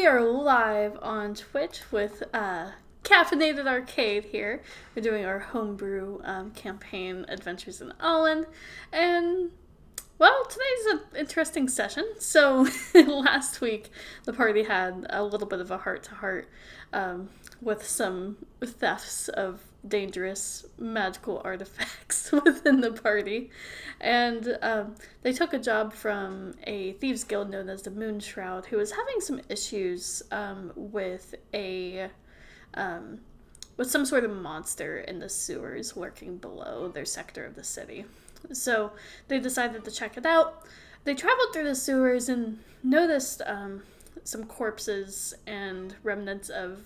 we are live on Twitch with Caffeinated Arcade here. We're doing our homebrew campaign Adventures in Alainn. And, well, today's an interesting session. So, last week, the party had a little bit of a heart-to-heart with some thefts of dangerous magical artifacts within the party. And they took a job from a thieves guild known as the Moon Shroud, who was having some issues with some sort of monster in the sewers lurking below their sector of the city. So they decided to check it out. They traveled through the sewers and noticed some corpses and remnants of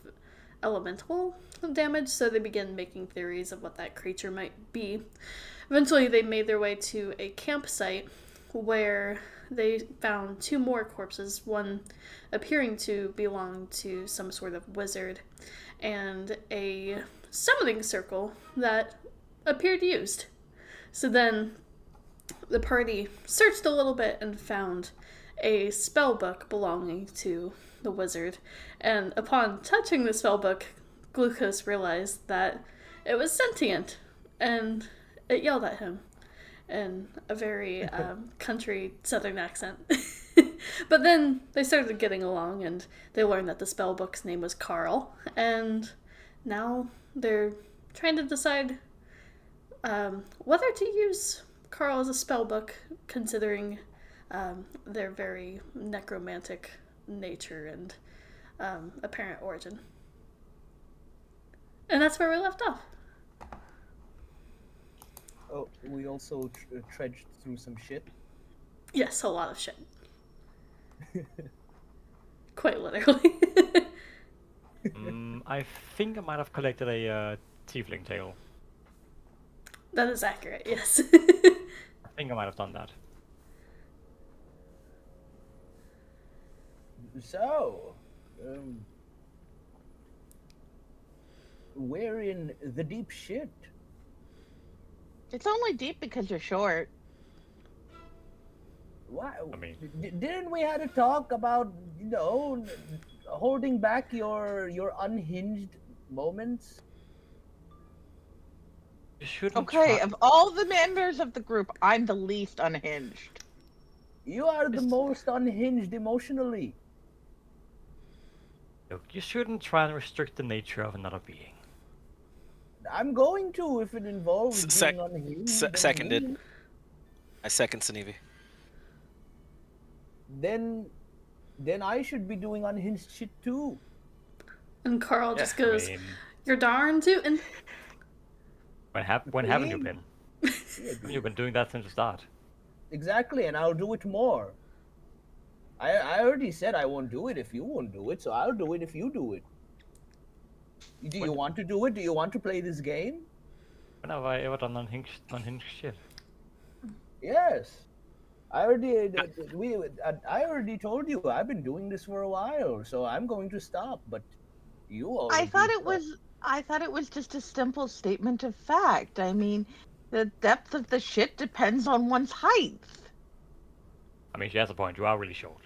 elemental damage, so they began making theories of what that creature might be. Eventually, they made their way to a campsite where they found two more corpses, one appearing to belong to some sort of wizard, and a summoning circle that appeared used. So then the party searched a little bit and found a spell book belonging to the wizard. And upon touching the spell book, Glucose realized that it was sentient, and it yelled at him in a very country southern accent. But then they started getting along, and they learned that the spell book's name was Carl, and now they're trying to decide whether to use Carl as a spell book, considering their very necromantic nature and apparent origin. And that's where we left off. Oh, we also trudged through some shit. Yes, a lot of shit. Quite literally. I think I might have collected a tiefling tail. That is accurate, yes. I think I might have done that. So, we're in the deep shit. It's only deep because you're short. Why? I mean- Didn't we had a talk about, holding back your unhinged moments? You shouldn't Okay, try- of all the members of the group, I'm the least unhinged. You are the most unhinged emotionally. Look, you shouldn't try and restrict the nature of another being. I'm going to if it involves being unhinged. and Seconded. unhinged. I second Sanivi. Then I should be doing unhinged shit too. And Carl just I goes, mean, "You're darn tootin'." when haven't you Mean? been? You've been doing that since the start. Exactly, and I'll do it more. I already said I won't do it if you won't do it, so I'll do it if you do it. Do you want to do it? Do you want to play this game? When have I ever done unhinged shit? Yes. I already told you I've been doing this for a while, so I'm going to stop. But you already I thought it was just a simple statement of fact. I mean, the depth of the shit depends on one's height. I mean, she has a point. You are really short.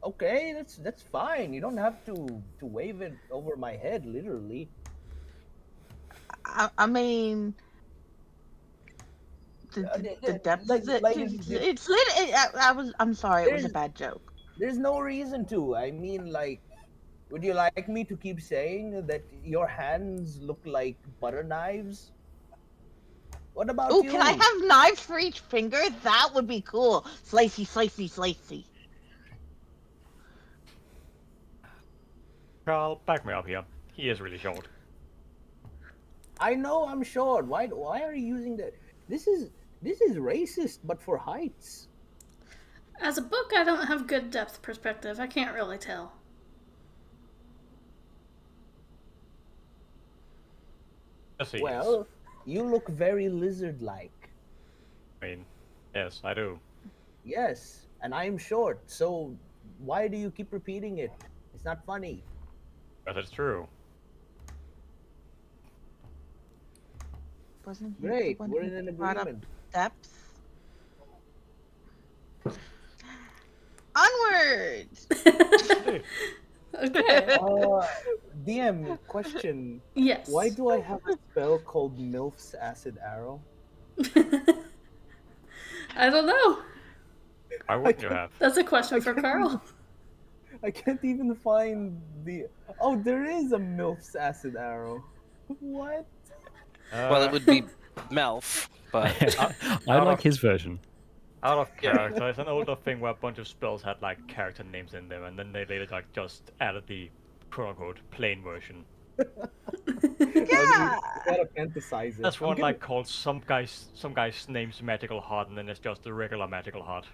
Okay, that's fine. You don't have to wave it over my head, literally. I mean, the depth of it. I'm sorry, it was a bad joke. There's no reason to. I mean, like, would you like me to keep saying that your hands look like butter knives? What about Ooh, you? can I have knives for each finger? That would be cool. Slicey, slicey, slicey. Carl, back me up here. He is really short. I know I'm short. Why are you using that? This is racist, but for heights. As a book, I don't have good depth perspective. I can't really tell. Yes, he is. Well, you look very lizard-like. I mean, yes, I do. Yes, and I'm short, so why do you keep repeating it? It's not funny. But it's true. Wasn't he the Great, one we're who in an brought up agreement. depth? Onwards! Okay. DM, question. Yes. Why do I have a spell called MILF's Acid Arrow? I don't know. Why wouldn't you have? That's a question I for can't Carl. I can't even find the. Oh, there is a MILF's Acid Arrow. What? Well, it would be Melf, but I out like of- his version. Out of character, it's an older thing where a bunch of spells had like character names in them, and then they later like just added the quote-unquote plain version. Yeah. You gotta fantasize it. That's I'm one gonna- like called some guy's name's Magical Heart, and then it's just a regular Magical Heart,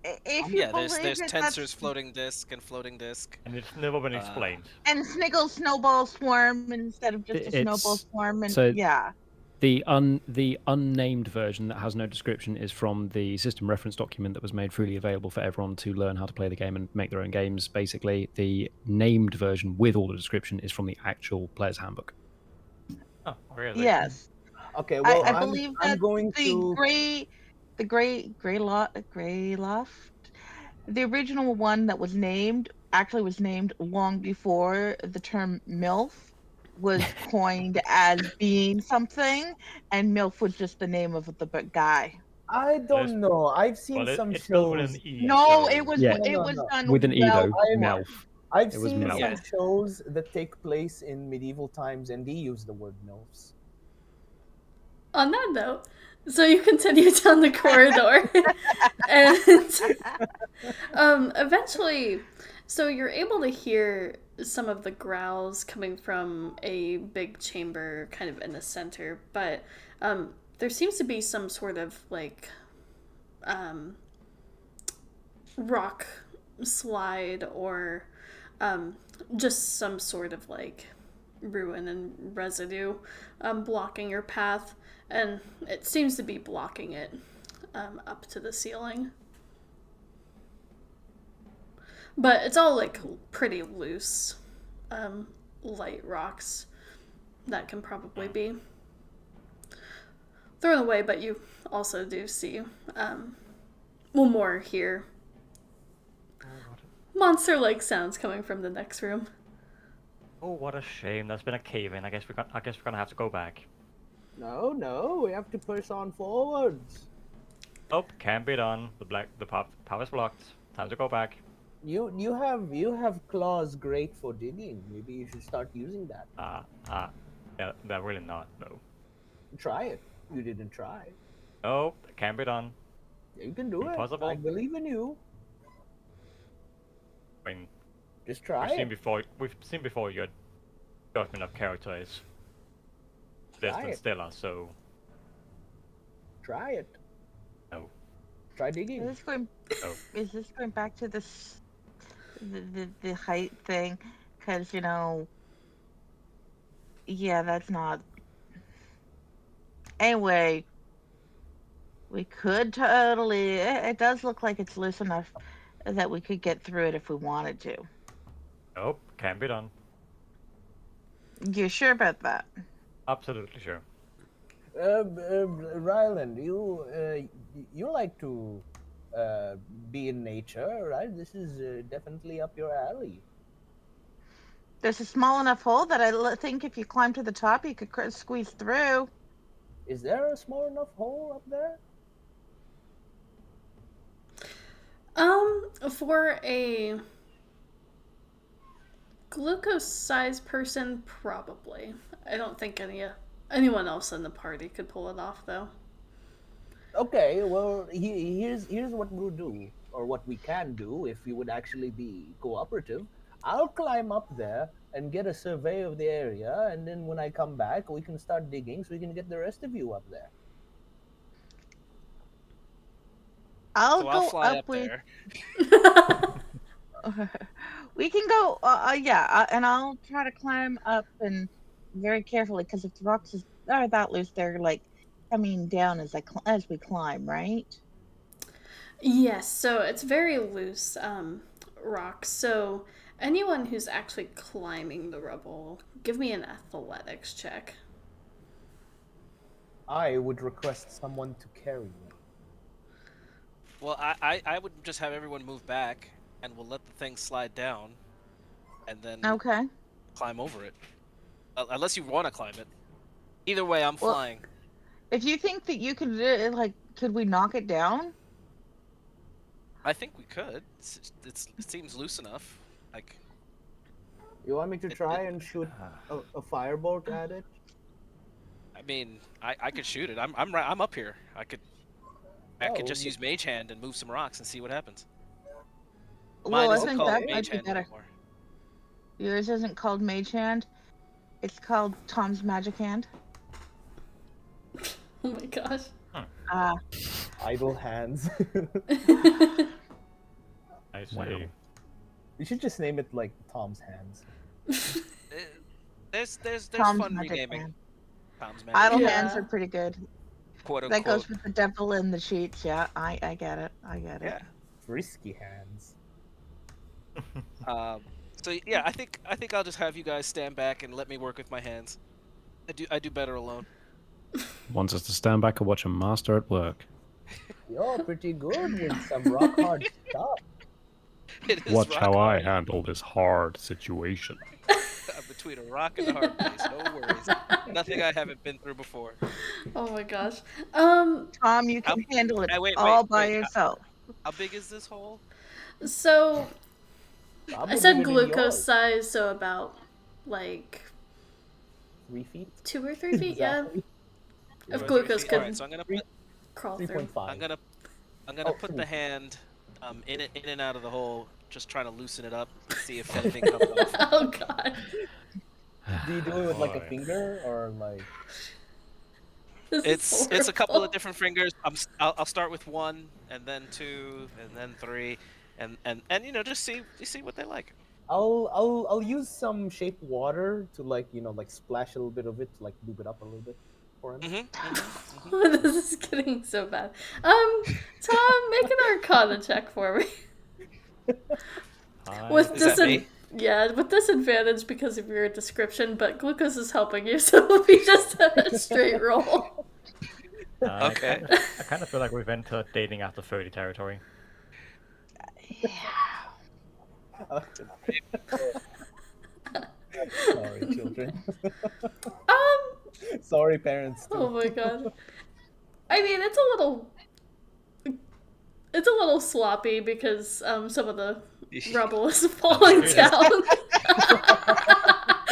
If you yeah, there's believe it, tensors, that's... floating disk, and floating disk. and it's never been explained. And Sniggle Snowball Swarm instead of just a Snowball It's- Swarm. And so- yeah. The unnamed version that has no description is from the system reference document that was made freely available for everyone to learn how to play the game and make their own games. Basically, the named version with all the description is from the actual player's handbook. Oh, really? Yes. Okay, well, I believe I'm that going to. the gray loft, the original one that was named actually was named long before the term MILF was coined as being something, and MILF was just the name of the guy. I don't know. I've seen Well, some it's spelled with shows. an E. No, so... it was Yeah. it No, was no. done With an E well though, before. Melf. I've It was seen MILF. some Yeah. shows that take place in medieval times, and they use the word MILFs. On that note, so you continue down the corridor, and eventually, so you're able to hear some of the growls coming from a big chamber kind of in the center, but there seems to be some sort of like rock slide or just some sort of like ruin and residue blocking your path, and it seems to be blocking it up to the ceiling. But it's all like pretty loose, light rocks that can probably be thrown away, but you also do see more here. Monster-like sounds coming from the next room. Oh, what a shame. There's been a cave in. I guess we're gonna have to go back. No, we have to push on forwards. Oh, can't be done. The power's blocked. Time to go back. You have claws great for digging. Maybe you should start using that. Yeah, they're really not though. Try it. You didn't try. Oh, can't be done. You can do Impossible. it. I believe in you. I mean, Just try we've seen it. before your judgment of character is less Try than it. stellar, so Try it. no. Try Is digging. this going? Oh. Is this going back to this the height thing? Because yeah, that's not. Anyway, we could totally. It does look like it's loose enough that we could get through it if we wanted to. Nope, can't be done. You sure about that? Absolutely sure. Ryland, you like to be in nature, right? This is definitely up your alley. There's a small enough hole that think if you climb to the top, you could squeeze through. Is there a small enough hole up there? For a glucose-sized person, probably. I don't think anyone else in the party could pull it off, though. Okay, well, here's what we'll do, or what we can do if you would actually be cooperative. I'll climb up there and get a survey of the area, and then when I come back, we can start digging so we can get the rest of you up there. I'll So go I'll fly up up with. there. We can go. And I'll try to climb up and very carefully because if the rocks are that loose, they're like coming down as we climb, right? Yes, so it's very loose rock. So anyone who's actually climbing the rubble, give me an athletics check. I would request someone to carry me. Well, I would just have everyone move back, and we'll let the thing slide down. and then Okay. climb over it. Unless you want to climb it. Either way, I'm Well- flying. If you think that you could, could we knock it down? I think we could. It seems loose enough. Like, You want me to try and shoot a firebolt at it? I mean, I could shoot it. I'm up here. I could just use Mage Hand and move some rocks and see what happens. Mine Well, I isn't think called that Mage might be Hand better. anymore. Yours isn't called Mage Hand. It's called Tom's Magic Hand. Oh my gosh. Ah. Idle hands. I see. Wow. You should just name it like Tom's hands. There's Tom's fun Magic renaming. Hand. Tom's Magic Idle Hand, Yeah. hands are pretty good. quote That goes unquote. with the devil in the sheets. Yeah, I get it. I get it. Yeah. Frisky hands. So yeah, I think I'll just have you guys stand back and let me work with my hands. I do better alone. Wants us to stand back and watch a master at work. You're pretty good with some rock hard stuff. It is Watch rock how I hard. handle this hard situation. I'm between a rock and a hard place. No worries. Nothing I haven't been through before. Oh my gosh. Tom, you can handle it wait, all by wait. yourself. How big is this hole? So I Probably said bigger than glucose yours. size, so about like 3 feet? 2 or 3 feet, yeah. Exactly. If 2 or 3 glucose feet? could Alright, so I'm gonna crawl through. 3.5. I'm gonna Oh, put three. the hand in and out of the hole, just trying to loosen it up, see if anything comes off. Oh god. Do you do it with like a Boy. finger or like? This is It's a couple of horrible. different fingers. I'll start with 1, and then 2, and then 3, and you know, just see what they like. I'll use some shape water to like like splash a little bit of it to like lube it up a little bit for him. This is getting so bad. Tom, make an Arcana check for me. With Is that me? with disadvantage because of your description, but glucose is helping you, so it'll be just a straight roll. Okay. I kind of feel like we've entered dating after 30 territory. Sorry, children. Um, Sorry, parents. Too. oh my god. I mean, it's a little sloppy because some of the rubble is falling That's down.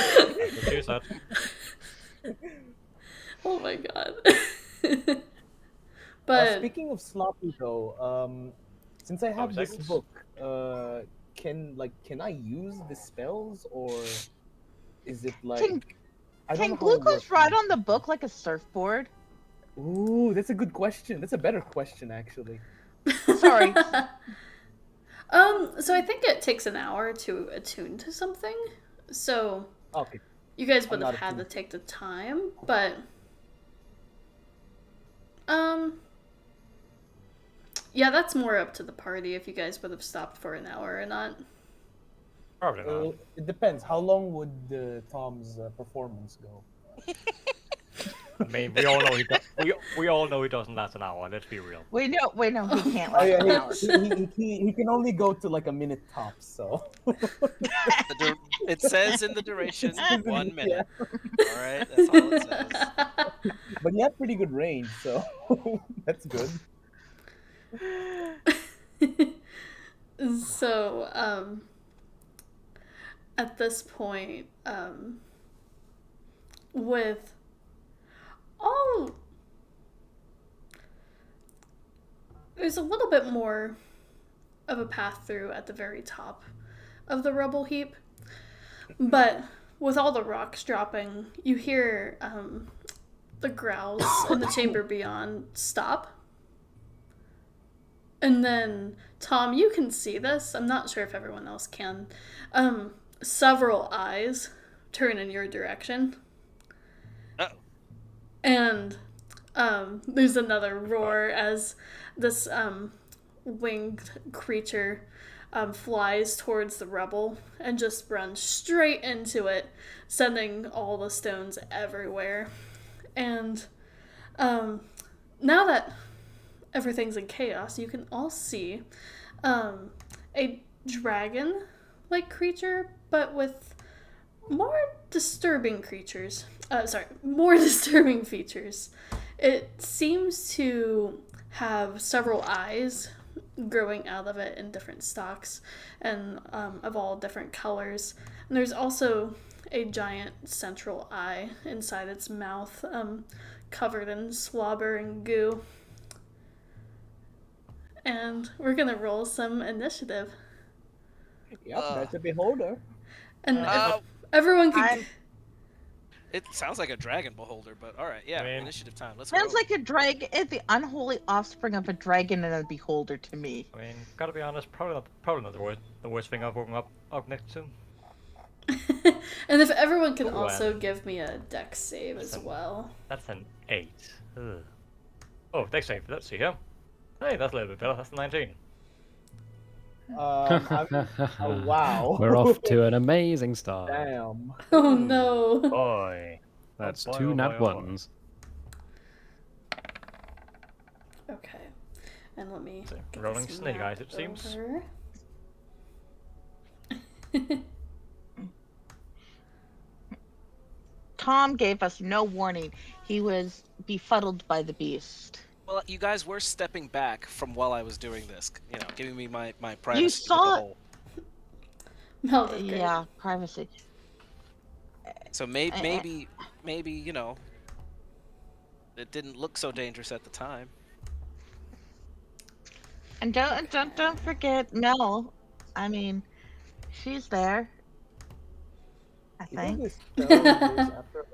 That's what you said. Oh my god. But But speaking of sloppy though, since I have this seconds? book, can I use the spells or is it like? Can I don't Can know how it glucose works. ride on the book like a surfboard? Ooh, that's a good question. That's a better question actually. Sorry. so I think it takes an hour to attune to something. So Okay. you guys would I'm have not had to attuned. take the time, but yeah, that's more up to the party if you guys would have stopped for an hour or not. Probably not. It depends. How long would Tom's performance go? I mean, we all know we all know he doesn't last an hour. Let's be real. Wait, no, he can't Oh last yeah, an hour. he can only go to like a minute tops. So. It says in the duration 1 minute. Yeah. All right, that's all it says. But you have pretty good range, so that's good. So, at this point, with all, there's a little bit more of a path through at the very top of the rubble heap, but with all the rocks dropping, you hear the growls in the chamber beyond stop. And then, Tom, you can see this. I'm not sure if everyone else can. Several eyes turn in your direction. Uh-oh. And there's another roar as this winged creature flies towards the rubble and just runs straight into it, sending all the stones everywhere. And now that everything's in chaos, you can all see a dragon like creature, but with more disturbing creatures. More disturbing features. It seems to have several eyes growing out of it in different stalks and of all different colors. And there's also a giant central eye inside its mouth, covered in slobber and goo. And we're gonna roll some initiative. Yep, that's a beholder. And Uh, if everyone could. I'm- It sounds like a dragon beholder, but all right, yeah, I mean- initiative time. Let's Sounds go. like a dragon, the unholy offspring of a dragon and a beholder to me. I mean, gotta be honest, probably not the worst thing I've woken up next to. And if everyone can Ooh, also give me a dex save as well. That's an 8. Ugh. Oh, dex save. Let's see here. Hey, that's a little bit better. That's a 19. Wow. We're off to an amazing start. Damn. Oh no. Boy. That's Oh boy, two oh nat boy, oh boy. ones. Okay. And let me. So, get rolling this snake map eyes, it seems. over. Tom gave us no warning. He was befuddled by the beast. Well, you guys were stepping back from while I was doing this, giving me my privacy. You with saw the it. hole. Mel did great. Yeah, privacy. So maybe it didn't look so dangerous at the time. And don't forget Mel. I mean, she's there. I You know think. this spell goes after her?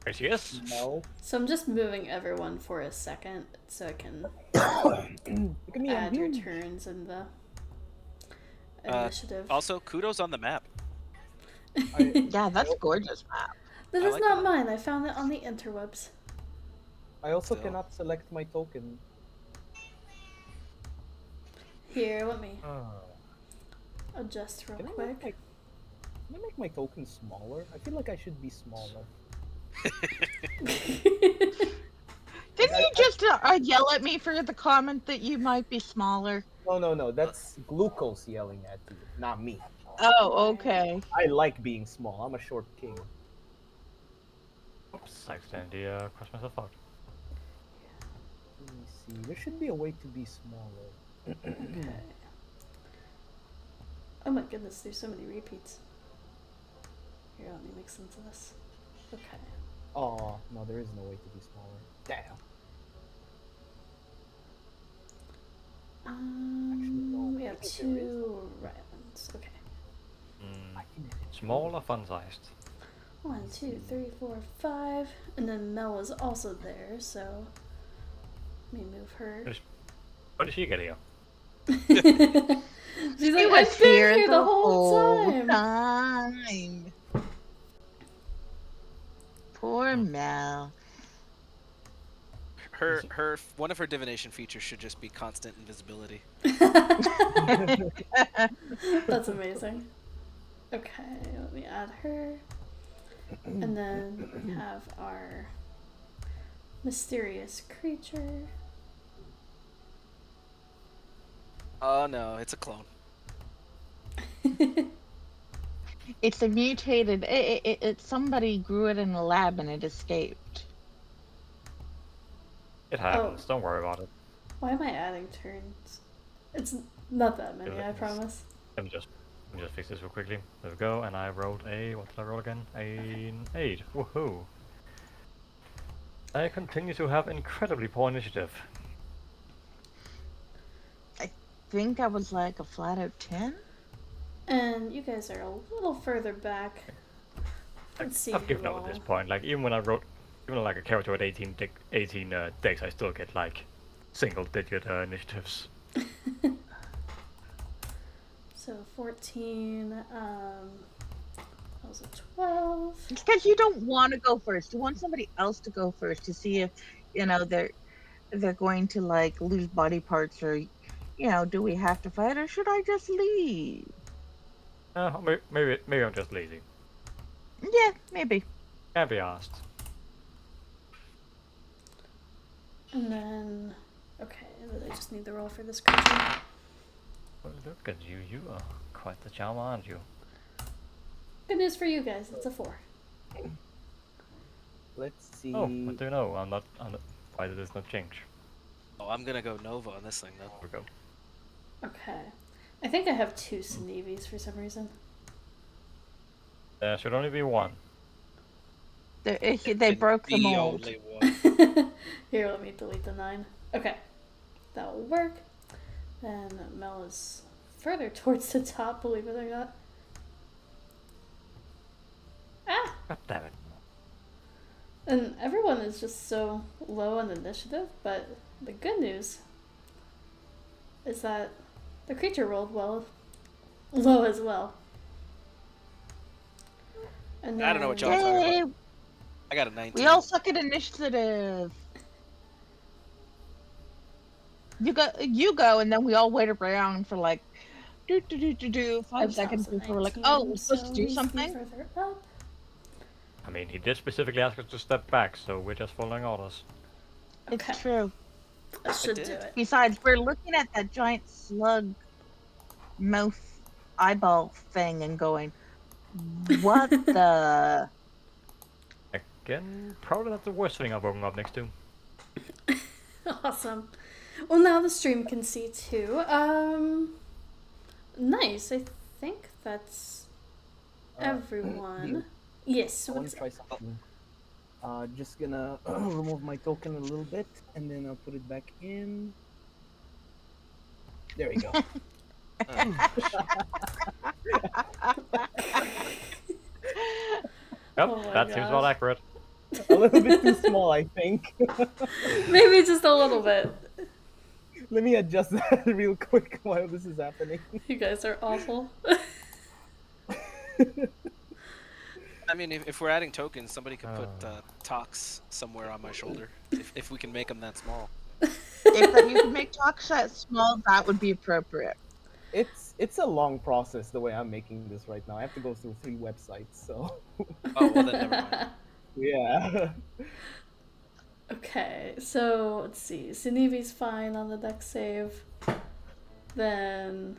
There she is. No. So I'm just moving everyone for a second so I can Look at me, I'm add your huge. turns in the initiative. Also, kudos on the map. Yeah, that's gorgeous map. This I is like not that. mine. I found it on the interwebs. I also Still. cannot select my token. Here, let me Oh. adjust real Can I quick. make my token smaller? I feel like I should be smaller. Didn't you just yell at me for the comment that you might be smaller? No. That's glucose yelling at you, not me. Oh, okay. I like being small. I'm a short king. Oops, I accidentally crossed myself out. Let me see. There should be a way to be smaller. Okay. Oh my goodness, there's so many repeats. Here, let me make sense of this. Okay. Oh, no, there is no way to be smaller. Damn. no. We have I think there is. 2 Rylands. Okay. Mm, small or fun-sized? 1, 2, 3, 4, 5. And then Mel is also there, so let me move her. What did she get here? She's like, I've been here the whole time. time. Poor Mel. Her one of her divination features should just be constant invisibility. That's amazing. Okay, let me add her. And then we have our mysterious creature. Oh no, it's a clone. It's a mutated. Somebody grew it in a lab and it escaped. It happens. Don't worry about it. Why am I adding turns? It's not that many, I promise. Let me just fix this real quickly. There we go. And I rolled a, what did I roll again? An 8. Woohoo! I continue to have incredibly poor initiative. I think I was like a flat out 10. And you guys are a little further back. Let's see. I've given who up at all- this point. Like even like a character with 18 decks, I still get like single-digit initiatives. So 14. That was a 12. It's because you don't want to go first. You want somebody else to go first to see if they're going to like lose body parts or do we have to fight or should I just leave? Maybe I'm just lazy. Yeah, maybe. Can't be asked. And then, okay, I just need the roll for this creature. Well, look at you. You are quite the charmer, aren't you? Good news for you guys. It's a 4. Let's see. Oh, what do you know? I'm not. Why did this not change? Oh, I'm gonna go Nova on this thing then. There we go. Okay. I think I have 2 Sneevies for some reason. There should only be one. They broke the mold. only one. Here, let me delete the 9. Okay. That will work. Then Mel is further towards the top, believe it or not. Ah! God damn it. And everyone is just so low on initiative, but the good news is that the creature rolled low as well. And I don't know what y'all talking Yay! about. I got a 19. We all suck at initiative. You go, and then we all wait around for like 5 seconds before we're like, oh, we're supposed to do something. Further up. I mean, he did specifically ask us to step back, so we're just following orders. Okay. It's true. That should do did. it. Besides, we're looking at that giant slug mouth eyeball thing and going, what the? Again, probably not the worst thing I've woken up next to. Awesome. Well, now the stream can see too. Nice. I think that's everyone. Yes. I want to try something. Just gonna remove my token a little bit, and then I'll put it back in. There we go. Yep, Oh my that seems about gosh. accurate. A little bit too small, I think. Maybe just a little bit. Let me adjust that real quick while this is happening. You guys are awful. I mean, if we're adding tokens, somebody could put Tox somewhere on my shoulder. If we can make them that small. If you can make talk that small, that would be appropriate. It's a long process the way I'm making this right now. I have to go through 3 websites, so Oh, well then never mind. yeah. Okay, so let's see. Sinevi's fine on the deck save. Then,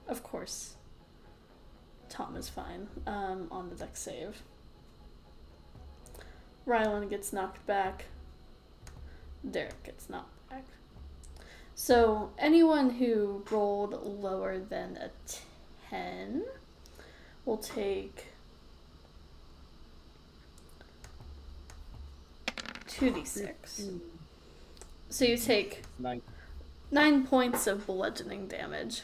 of course, Tom is fine on the deck save. Rylan gets knocked back. Derek gets knocked back. So anyone who rolled lower than a 10 will take 2d6. So you take 9 points of bludgeoning damage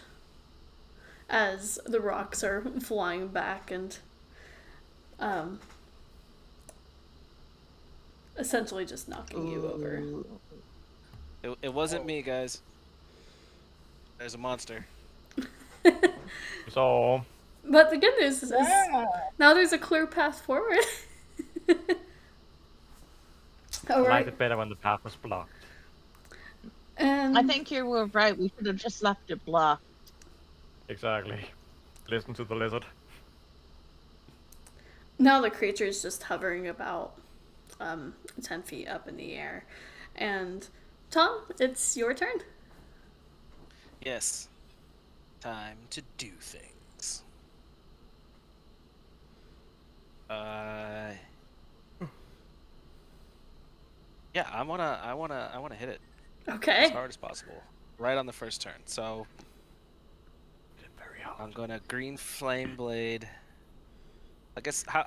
as the rocks are flying back and essentially just knocking you over. It wasn't me, guys. There's a monster. So, But the good news is now there's a clear path forward. I All liked right. it better when the path was blocked. And I think you were right. We should have just left it blocked. Exactly. Listen to the lizard. now the creature is just hovering about 10 feet up in the air. And Tom, it's your turn. Yes. Time to do things. Yeah, I wanna hit it Okay. as hard as possible, right on the first turn. So Very hard. I'm gonna green flame blade. I guess right.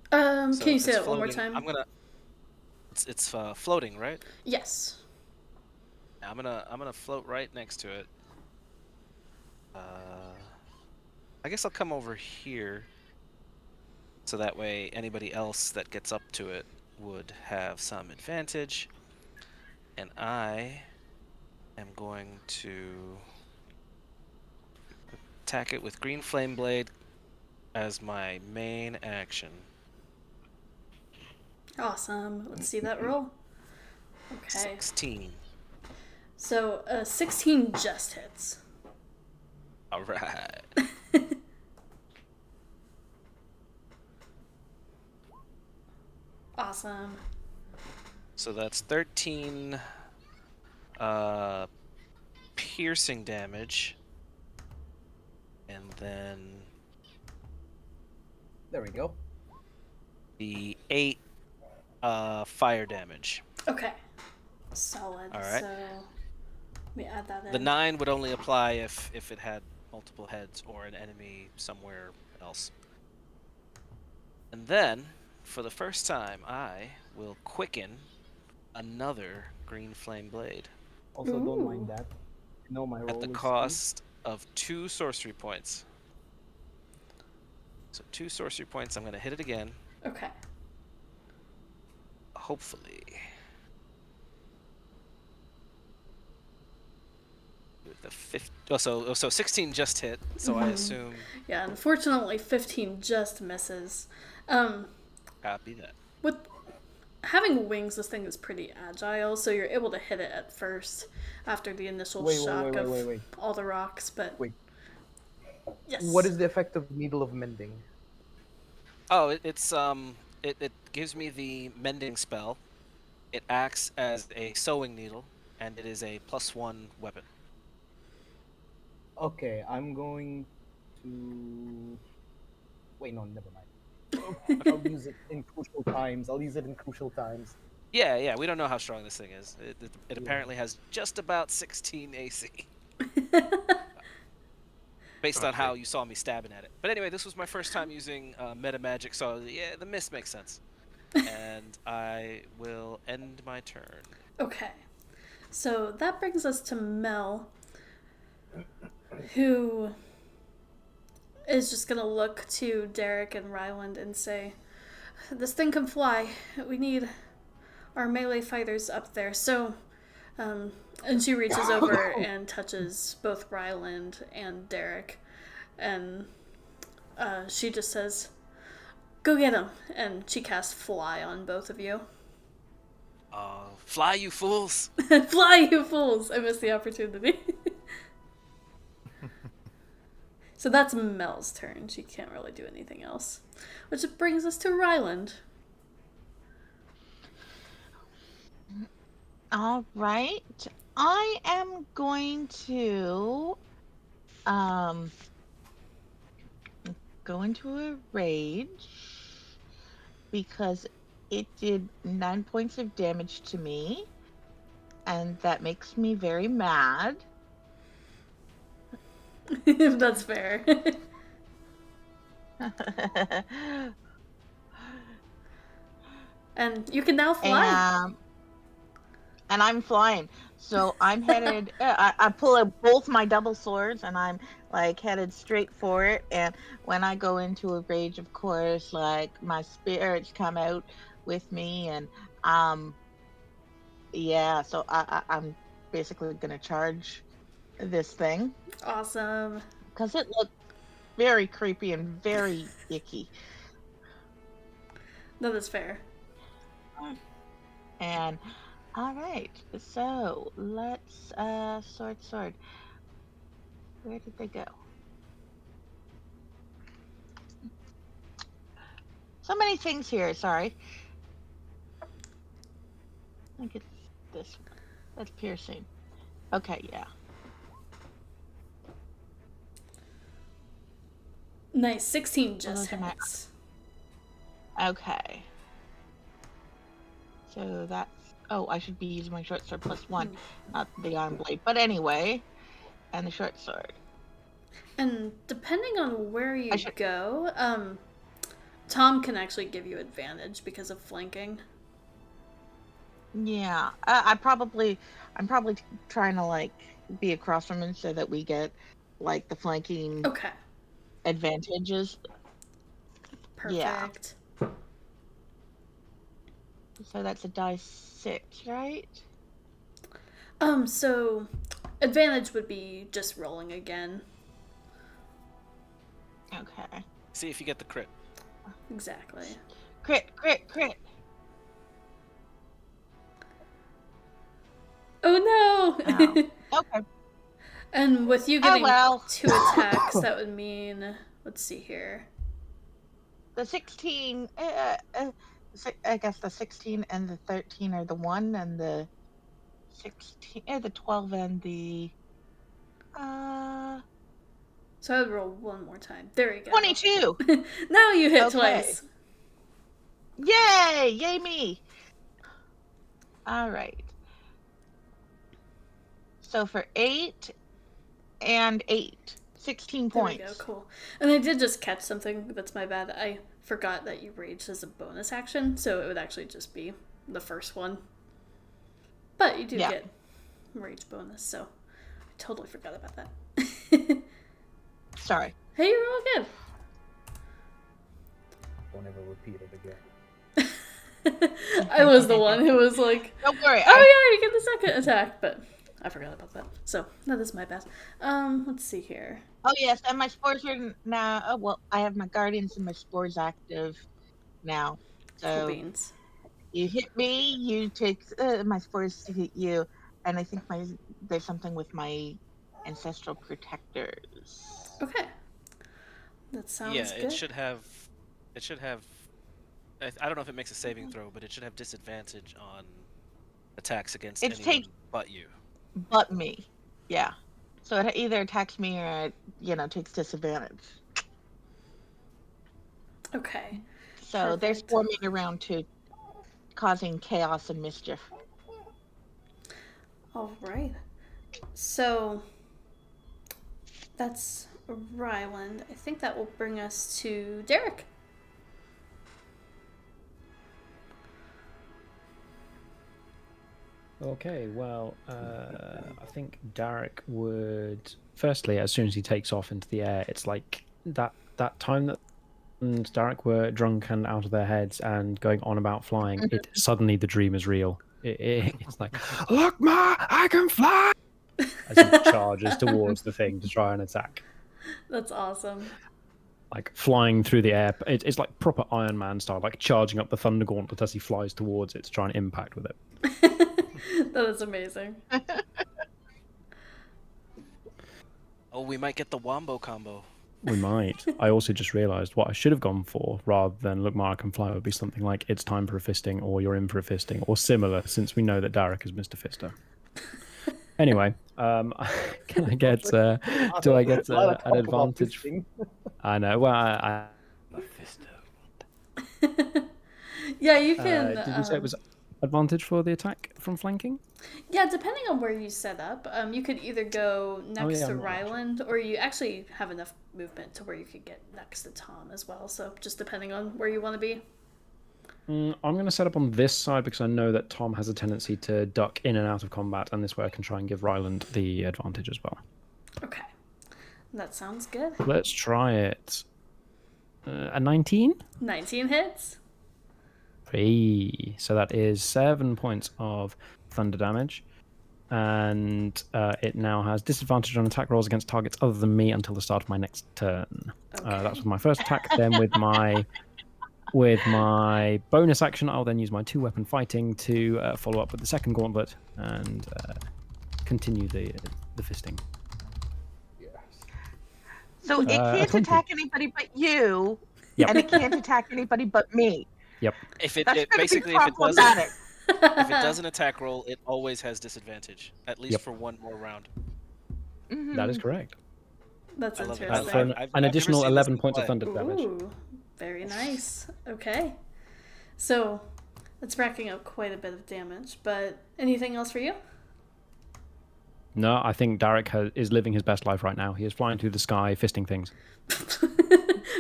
Can So you if say it's it one more floating, time? It's floating, right? Yes. I'm gonna float right next to it. I guess I'll come over here, so that way anybody else that gets up to it would have some advantage. And I am going to attack it with green flame blade as my main action. Awesome. Let's see that roll. Okay. 16. So 16 just hits. All right. Awesome. So that's 13 piercing damage And then There we go. the 8 fire damage. Okay. Solid. All right. So let me add that in. The 9 would only apply if it had multiple heads or an enemy somewhere else. And then, for the first time, I will quicken another green flame blade Also, don't mind Ooh. that. You know my role at the is cost of 2 sorcery points. So 2 sorcery points. I'm going to hit it again. Okay. Hopefully. With the 50, so 16 just hit, so I assume Yeah, unfortunately 15 just misses. copy that. With having wings, this thing is pretty agile, so you're able to hit it at first after the initial shock of wait. all the rocks, but Wait. yes. What is the effect of Needle of Mending? Oh, it gives me the mending spell. It acts as a sewing needle, and it is a +1 weapon. Okay, I'm going to. Wait, no, never mind. I'll use it in crucial times. Yeah, we don't know how strong this thing is. It Yeah. apparently has just about 16 AC. Based on how you saw me stabbing at it. But anyway, this was my first time using meta magic, so yeah, the miss makes sense. And I will end my turn. Okay. So that brings us to Mel, who is just going to look to Derek and Ryland and say, this thing can fly. We need our melee fighters up there. So, and she reaches over and touches both Ryland and Derek. And she just says, go get him. And she casts Fly on both of you. Fly, you fools! Fly, you fools! I missed the opportunity. So that's Mel's turn. She can't really do anything else. Which brings us to Ryland. All right. I am going to go into a rage because it did 9 points of damage to me, and that makes me very mad. If that's fair. And you can now fly. And I'm flying. So I'm headed, I pull out both my double swords and I'm like headed straight for it. And when I go into a rage, of course, like my spirits come out with me. And yeah, so I'm basically going to charge this thing Awesome. because it looked very creepy and very icky. No, that's fair. And all right, so let's sword. Where did they go? So many things here, sorry. I think it's this one. That's piercing. Okay, yeah. Nice. 16 just those are my- hits. Okay. So that's I should be using my short sword +1, not the iron blade. But anyway, and the short sword. And depending on where you go, Tom can actually give you advantage because of flanking. Yeah, I'm probably trying to like be across from him so that we get like the flanking advantages. Perfect. Yeah. So that's a die 6, right? So advantage would be just rolling again. Okay. See if you get the crit. Exactly. Crit. Oh no! Oh, okay. And with you getting 2 attacks, that would mean, let's see here. The 16, I guess the 16 and the 13 are the 1, and the 16, the 12 and the, So So I'd roll one more time. There we go. 22. Now you hit Okay. twice. Yay! Yay me! All right. So for 8 and 8, 16 There points. we go, cool. And I did just catch something. That's my bad. I forgot that you raged as a bonus action, so it would actually just be the first one. But you do Yeah. get rage bonus, so I totally forgot about that. Sorry. Hey, you're all good. Don't ever repeat it again. I was the one who was like, Don't worry. oh yeah, you get the second attack, but I forgot about that. So that is my bad. Let's see here. Oh yes, and my spores are now. Oh well, I have my guardians and my spores active now. Cool So beans. you hit me, you take my spores to hit you, and I think there's something with my ancestral protectors. Okay. That sounds Yeah, good. it should have. I don't know if it makes a saving throw, but it should have disadvantage on attacks against It's anyone but you. But me, yeah. So it either attacks me or it, takes disadvantage. Okay. So they're Perfect. swarming around to causing chaos and mischief. All right. So that's Ryland. I think that will bring us to Derek. Okay, well, I think Derek would. Firstly, as soon as he takes off into the air, it's like that time that and Derek were drunk and out of their heads and going on about flying. It suddenly the dream is real. It's like, look, Ma, I can fly! As he charges towards the thing to try and attack. That's awesome. Like flying through the air. It's like proper Iron Man style, like charging up the Thunder Gauntlet as he flies towards it to try and impact with it. That is amazing. Oh, we might get the Wombo combo. We might. I also just realised what I should have gone for rather than look, Mark and fly would be something like it's time for a fisting or you're in for a fisting or similar, since we know that Derek is Mr. Fister. Anyway, can I get do I get an advantage? I know. Well, I Yeah, you can. did you say it was advantage for the attack from flanking? Yeah, depending on where you set up, you could either go next to I'm not Ryland, or you actually have enough movement to where you could get next to Tom as well. So just depending on where you want to be. I'm going to set up on this side because I know that Tom has a tendency to duck in and out of combat, and this way I can try and give Ryland the advantage as well. Okay, that sounds good. Let's try it. A 19? 19 hits. Hey, so that is 7 points of thunder damage, and it now has disadvantage on attack rolls against targets other than me until the start of my next turn. Okay. That's with my first attack. Then with my bonus action, I'll then use my 2-weapon fighting to follow up with the second gauntlet and continue the fisting. Yes. So it can't 20. attack anybody but you, Yep. and it can't attack anybody but me. Yep. If it That's gonna basically be if it doesn't problematic. if it does an attack roll, it always has disadvantage, at least Yep. for one more round. That is correct. That's I love it. interesting. For I've an never additional seen this 11 in points of play. thunder damage. Ooh, very nice. Okay. So, it's racking up quite a bit of damage, but anything else for you? No, I think Derek is living his best life right now. He is flying through the sky, fisting things.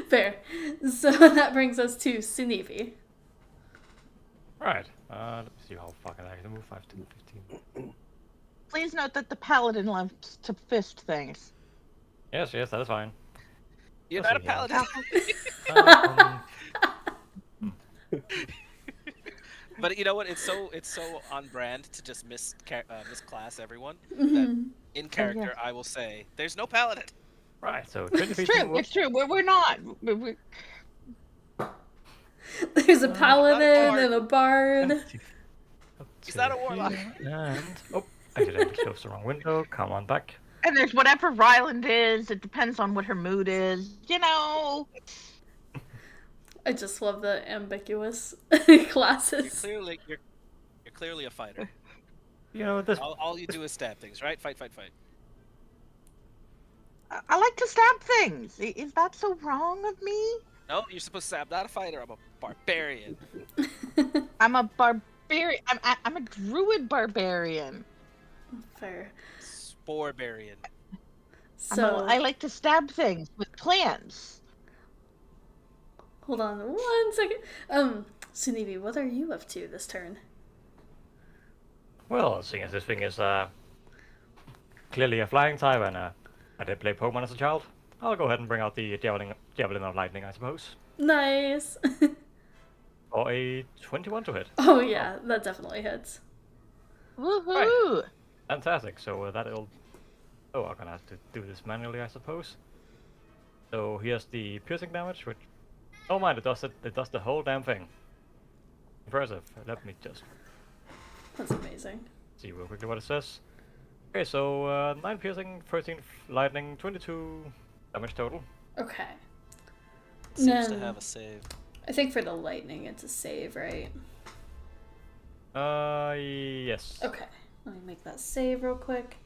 Fair. So that brings us to Sunivi. Right. Let me see how far I can move. 5, 10, 15. Please note that the paladin loves to fist things. Yes, that is fine. You're Let's not a see here. paladin. Um, But you know what? It's so on brand to just misclass everyone that in character I will say there's no paladin. right, so 20 It's feet true. move. It's true. We're not. There's a paladin bard. and a bard. Up He's to not a warlock. here, And I accidentally closed the wrong window. Come on back. And there's whatever Ryland is. It depends on what her mood is. I just love the ambiguous You're classes. clearly a fighter. You know this. All you do is stab things, right? Fight. I like to stab things. Is that so wrong of me? No, you're supposed to say I'm not a fighter. I'm a barbarian. I'm a barbarian. I'm a druid barbarian. Fair. Sporebarian. So I like to stab things with plants. hold on 1 second. Sunivi, what are you up to this turn? Well, seeing as this thing is clearly a flying type, and I did play Pokemon as a child, I'll go ahead and bring out the Javelin of Lightning, I suppose. Nice. Or a 21 to hit. Oh yeah, that definitely hits. Woohoo! Fantastic. So that'll. Oh, I'm gonna have to do this manually, I suppose. So here's the piercing damage, which. Oh mind, it does it. It does the whole damn thing. Impressive. Let me just That's amazing. see real quickly what it says. Okay, so 9 piercing, 13 lightning, 22 damage total. Okay. Seems to No. have a save. I think for the lightning, it's a save, right? Yes. Okay. Let me make that save real quick.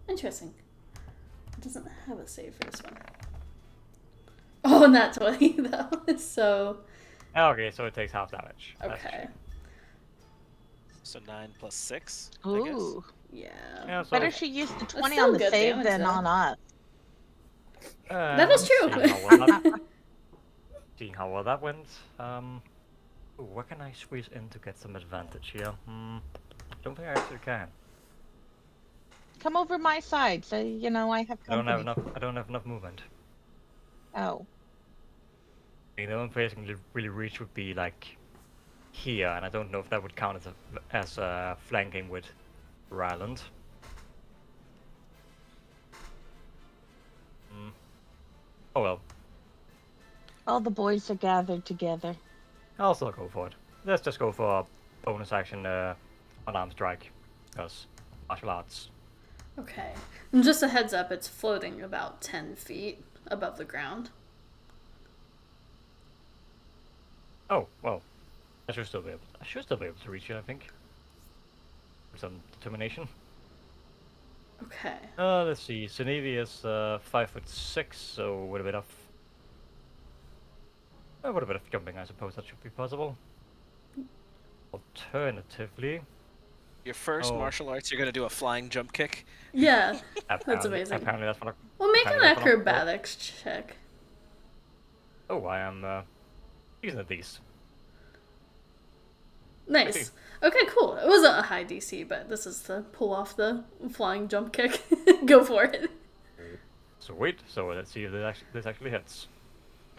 Interesting. It doesn't have a save for this one. Oh, not 20 though. So Okay, so it takes half damage. That's okay. true. So 9 plus 6, I guess. Ooh. Yeah. Yeah, so, Better she used the 20 still on the good save damage, than though. on us. That is true. Seeing how well that went. Ooh, what can I squeeze in to get some advantage here? Don't think I actually can. Come over my side, so you know I have I don't company. have enough. I don't have enough movement. Oh. The only place I can really reach would be like here, and I don't know if that would count as flanking with Ryland. Oh well, All the boys are gathered together. I'll still go for it. Let's just go for a bonus action unarmed strike, because martial arts. Okay. And just a heads up, it's floating about 10 feet above the ground. Oh well, I should still be able. I should still be able to reach it, I think. With some determination. Okay. Let's see. Sunevi is 5'6", so with a bit of jumping, I suppose that should be possible. Alternatively, Your first Oh. martial arts, you're gonna do a flying jump kick. Yeah. apparently, amazing. Apparently that's what. Well, make an Apparently that's what I'm- acrobatics check. Oh, I am decent at these. Nice. Okay, cool. It wasn't a high DC, but this is to pull off the flying jump kick. Go for it. Sweet. So let's see if this actually hits.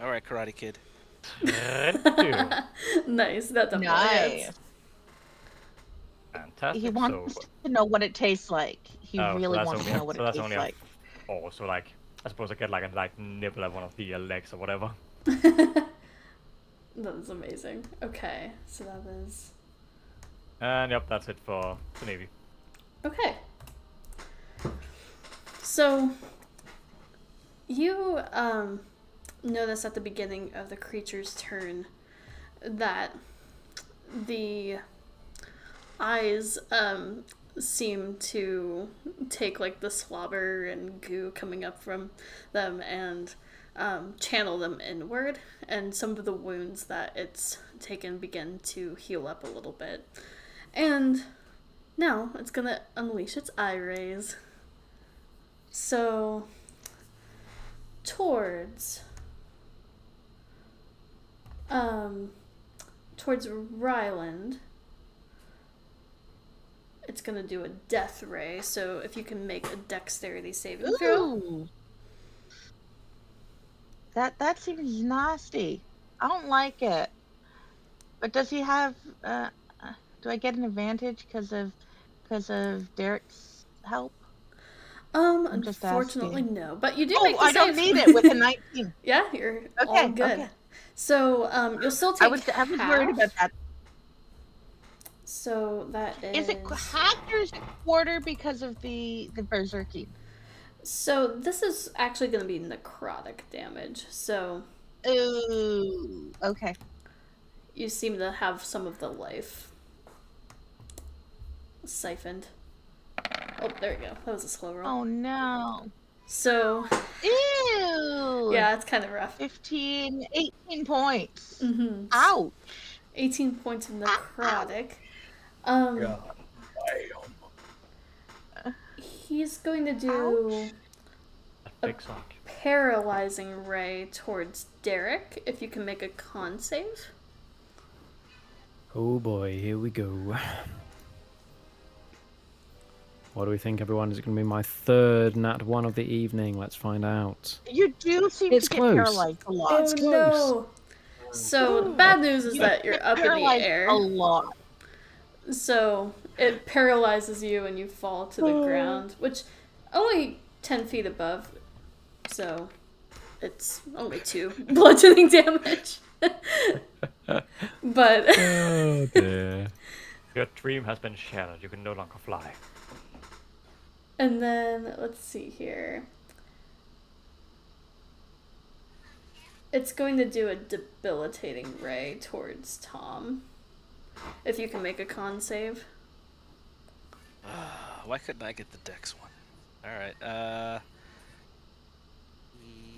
All right, Karate Kid. 22. Nice. That definitely Nice. hits. Fantastic. He wants So, to know what it tastes like. He oh, so really that's wants only, to know what so it that's tastes only like. Oh, so like I suppose I get like a nibble at one of the legs or whatever. That is amazing. Okay, so that is And yep, that's it for the Navy. okay. So you notice at the beginning of the creature's turn that the eyes seem to take like the slobber and goo coming up from them and channel them inward, and some of the wounds that it's taken begin to heal up a little bit. And now it's gonna unleash its eye rays. So towards Ryland, it's gonna do a death ray. So if you can make a dexterity saving throw. Ooh. That seems nasty. I don't like it. But does he have? Do I get an advantage because of Derek's help? I'm just Unfortunately, asking. no. But you do Oh, make the I don't save. need it with a 19. Yeah, you're all Okay, good. okay. So you'll still take I was worried about that. So that Is it half or is it quarter because of the berserking? So this is actually going to be necrotic damage. So Ooh, okay. you seem to have some of the life siphoned. Oh, there we go. That was a slow roll. Oh no. So, Ew. yeah, it's kind of rough. 18 points. Mm-hmm. Ouch. 18 points of necrotic. Yeah. He's going to do A big sock. paralyzing ray towards Derek. If you can make a con save. Oh boy, here we go. What do we think, everyone? Is it going to be my third nat 1 of the evening? Let's find out. You do seem It's to get close. paralyzed a lot. It's Oh close. no! So the bad news is You that get you're up in the paralyzed air. a lot. So it paralyzes you and you fall to the ground, which only 10 feet above. So it's only 2 bludgeoning damage. But Oh dear. Your dream has been shattered. You can no longer fly. and then let's see here. It's going to do a debilitating ray towards Tom. If you can make a con save. Why couldn't I get the dex one? Alright,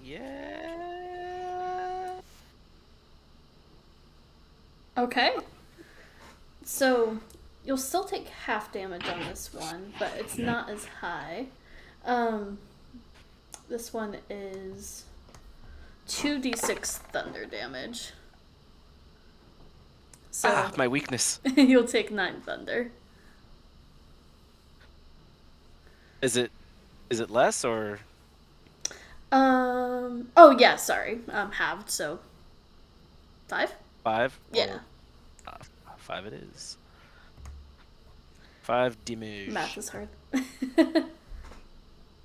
yeah. Okay. So you'll still take half damage on this one, but it's not as high. This one is 2d6 thunder damage. So My weakness. you'll take 9 thunder. Is it less or? Oh yeah, sorry. Halved, so 5? 5? Yeah. Or, 5 it is. 5 damage. Math is hard.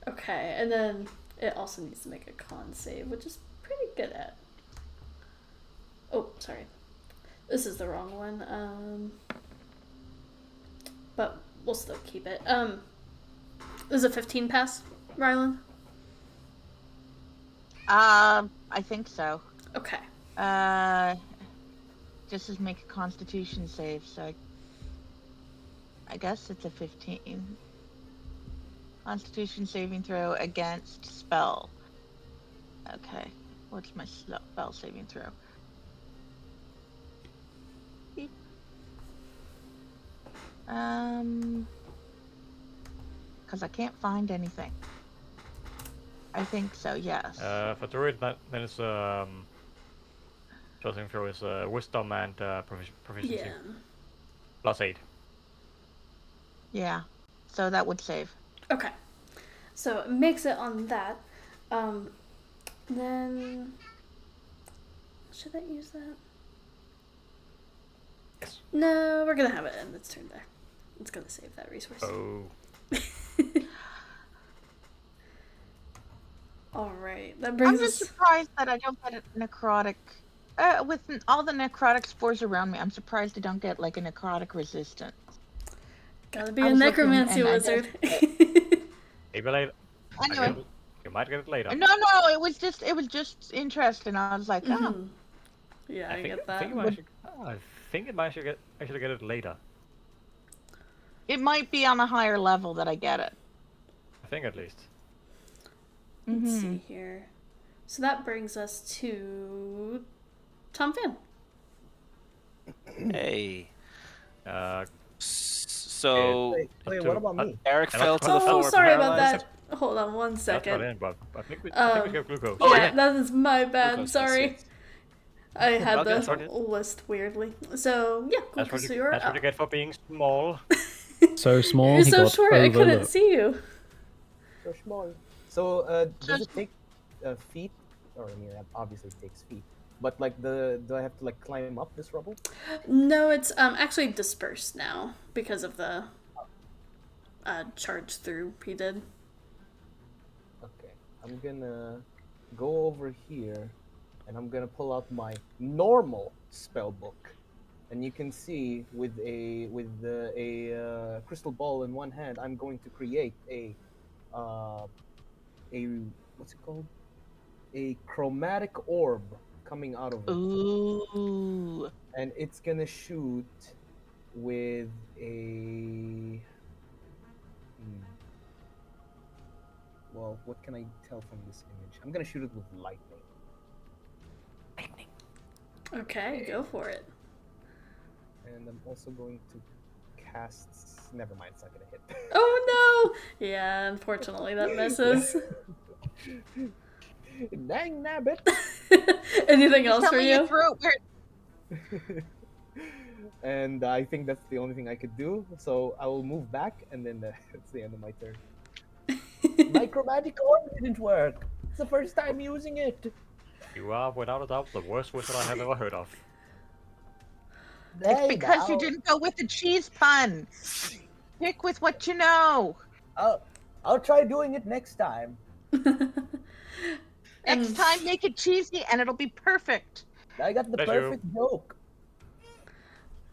Okay, and then it also needs to make a con save, which is pretty good at. Oh, sorry. This is the wrong one. But we'll still keep it. This is a 15 pass, Rylan? I think so. Okay. Just as make a Constitution save, so I guess it's a 15. Constitution saving throw against spell. Okay, what's my spell saving throw? Beep. Because I can't find anything. I think so, yes. For druid, then it's saving throw is wisdom and proficiency. Yeah. +8. Yeah, so that would save. Okay. So it makes it on that. Then should I use that? Yes. No, we're gonna have it end its turn there. It's gonna save that resource. Oh. Alright, that I'm brings just us. surprised that I don't get a necrotic. With all the necrotic spores around me, I'm surprised I don't get like a necrotic resistance. Gotta be I a was looking, necromancy and I wizard. Maybe later. Anyway, You might get it later. no, it was just interesting. I was like, oh, Mhm. Yeah, I get that. I think I should get it later. it might be on a higher level that I get it. I think at least. Let's see here. So that brings us to Tom Finn. Hey. Uh, So Wait, what about me? Eric fell to the floor. Oh, sorry about paralyzed. that. Hold on one that's not second. in, but I think we get glucose. Oh, yeah, yeah. that is my bad. Glucose, Sorry. yes. I had Okay, the sorry. list weirdly. So, yeah, That's what so you, you're that's what up. you get for being small. So small, You're he so got short, I couldn't overlooked. see you. So small. So does it take feet? Or I mean, obviously it takes feet. But like do I have to like climb up this rubble? No, it's actually dispersed now because of the charge through he did. Okay, I'm gonna go over here, and I'm gonna pull out my normal spell book, and you can see with a crystal ball in one hand, I'm going to create a what's it called? A chromatic orb coming out of it, Ooh. and it's gonna shoot with a. Well, what can I tell from this image? I'm gonna shoot it with lightning. Okay, go for it. And I'm also going to cast. Never mind, it's not gonna hit. Oh no! Yeah, unfortunately that misses. Dang nabbit! Anything Just else tell for me you you? threw it where. And I think that's the only thing I could do. So I will move back, and then that's the end of my turn. My chromatic orb didn't work. It's the first time using it. You are, without a doubt, the worst wizard I have ever heard of. It's Hey, because you now. didn't go with the cheese pun. Stick with what you know. I'll try doing it next time. Next And- time, make it cheesy, and it'll be perfect. I got the Bless you. perfect joke.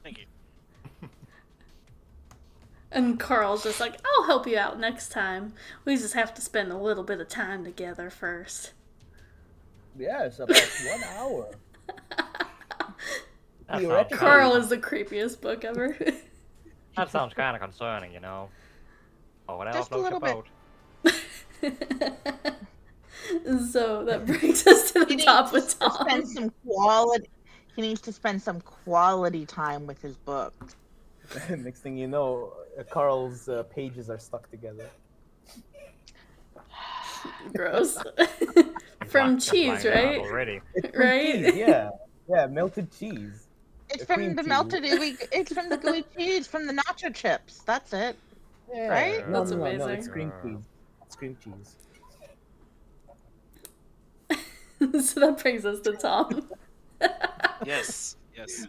Thank you. And Carl's just like, I'll help you out next time. We just have to spend a little bit of time together first. Yes, about 1 hour. That sounds Theoretically- Carl is the creepiest book ever. That sounds kind of concerning, you know. Oh, whatever Just a floats your little bit. boat. So that brings us to He the top needs with to Tom. spend some quality. He needs to spend some quality time with his book. Next thing you know, Carl's pages are stuck together. Gross. It's From like cheese, lying around right? already. It's from Right? cheese, yeah. Yeah, melted cheese. It's Cream from the cheese. melted gooey. It's from the gooey cheese from the nacho chips. That's it. Yeah. Right? No, That's no, no, no, amazing. it's cream cheese. It's cream cheese. So that brings us to Tom. Yes, yes.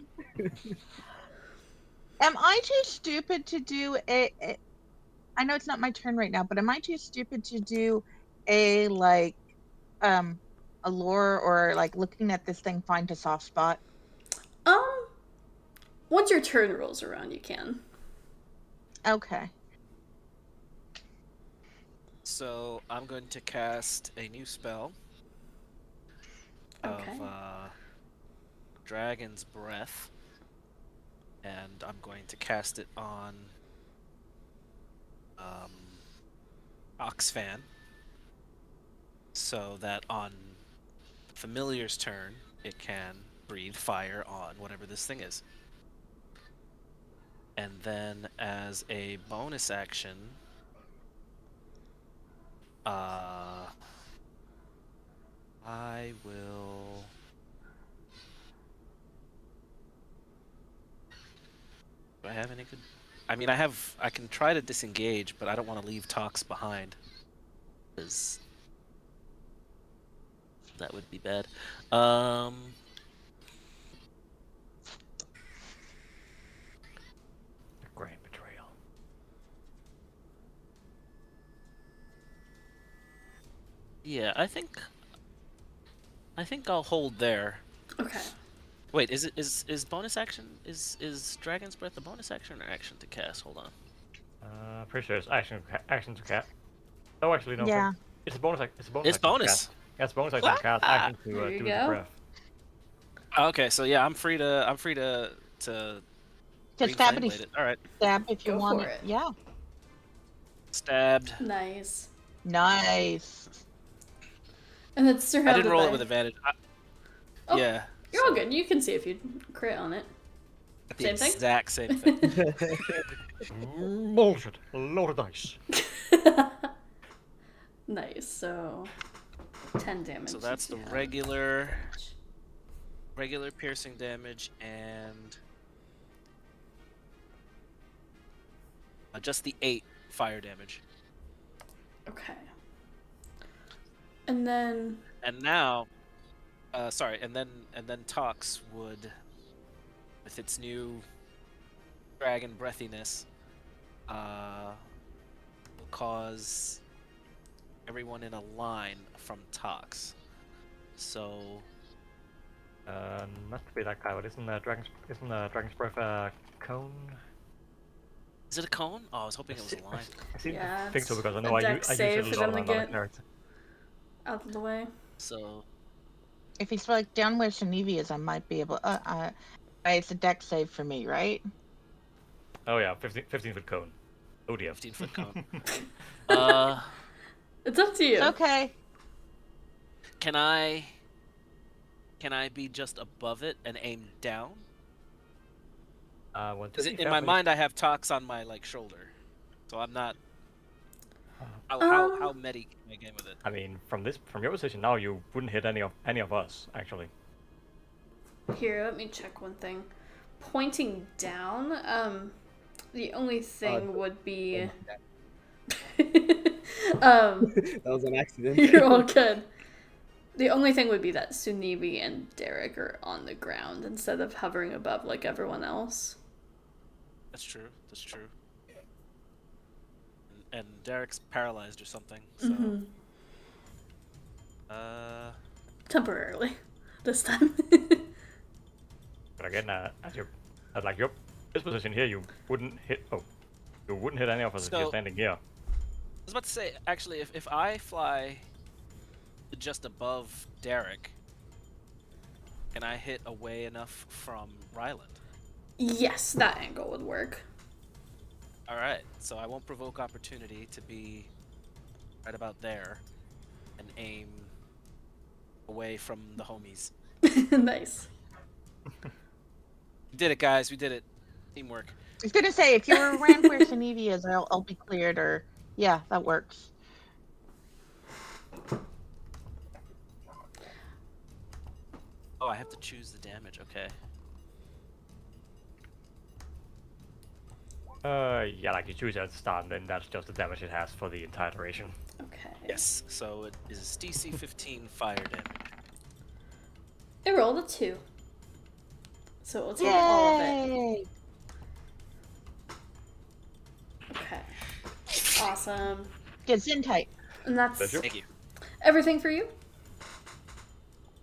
Am I too stupid to do a? I know it's not my turn right now, but am I too stupid to do a a lore or like looking at this thing find a soft spot? Once your turn rolls around, you can. Okay. So I'm going to cast a new spell Okay. of Dragon's Breath, and I'm going to cast it on Oxfan, so that on Familiar's turn, it can breathe fire on whatever this thing is. And then as a bonus action, I will... Do I have any good... I mean, I can try to disengage, but I don't want to leave Tox behind. Because that would be bad. The Grand Betrayal. Yeah, I think I'll hold there. Okay. Wait, is bonus action is Dragon's Breath a bonus action or action to cast? Hold on. Pretty sure it's action to cast. Oh, actually, no. Yeah. It's a bonus. It's a bonus. It's action to bonus. cast. Yeah, it's bonus action to cast. Action to There you do go. the breath. Okay, so yeah, I'm free to To Green stab Flame it, Blade it. All right, stab if you Go want for it. it. Yeah. stabbed. Nice. Nice. And it's surrounded I didn't roll by... it with advantage. Oh, Yeah. You're all good. You can see if you crit on it. The Same thing? exact same thing. Bullshit. A load of dice. Nice. So 10 damage. So that's the since you have regular piercing damage and just the 8 fire damage. Okay. And then And now, and then Tox would, with its new dragon breathiness, will cause everyone in a line from Tox. So Not to be that guy, but isn't Dragon's Breath a cone? is it a cone? Oh, I was hoping it was a line. I seem Yeah, to think so it's because I a know I dex use save it for a lot them on to another get- character. out of the way. So If he's like down where Shanivi is, I might be able. It's a deck save for me, right? Oh yeah, 15 foot cone. Oh dear. 15-foot cone. It's up to you. It's okay. Can I be just above it and aim down? Well, to Because be in fair, my mind I have Tox on my shoulder, so I'm not. How Um, medi can I game with it? I mean, from your position now, you wouldn't hit any of us actually. Here, let me check one thing. Pointing down, the only thing would be. That was an accident. You're all good. The only thing would be that Sunivi and Derek are on the ground instead of hovering above like everyone else. That's true. That's true. And Derek's paralyzed or something. So. Mm-hmm. Temporarily, this time. But again, at your this position here, you wouldn't hit. Oh, you wouldn't hit any of us if you're So- standing here. I was about to say, actually, if I fly just above Derek, can I hit away enough from Ryland? Yes, that angle would work. All right, so I won't provoke opportunity to be right about there and aim away from the homies. Nice. We did it, guys. We did it. Teamwork. I was gonna say, if you were around where Sunivi is, I'll be cleared. Or yeah, that works. Oh, I have to choose the damage. Okay. Yeah, like you choose at the start, and then that's just the damage it has for the entire duration. Okay. Yes. So it is DC 15 fire damage. It rolled a 2. So we'll take all of it. Yay! Okay. Awesome. Get Zen type. And that's Pleasure. Thank you. everything for you.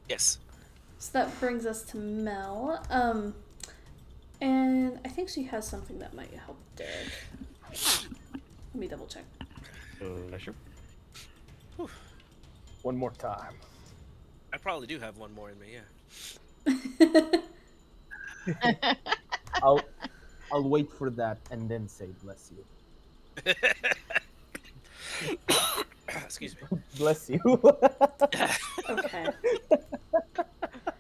Yes. So that brings us to Mel. And I think she has something that might help Derek. Let me double check. Pleasure. One more time. I probably do have one more in me. Yeah. I'll wait for that and then say bless you. Excuse me. Bless you. Okay.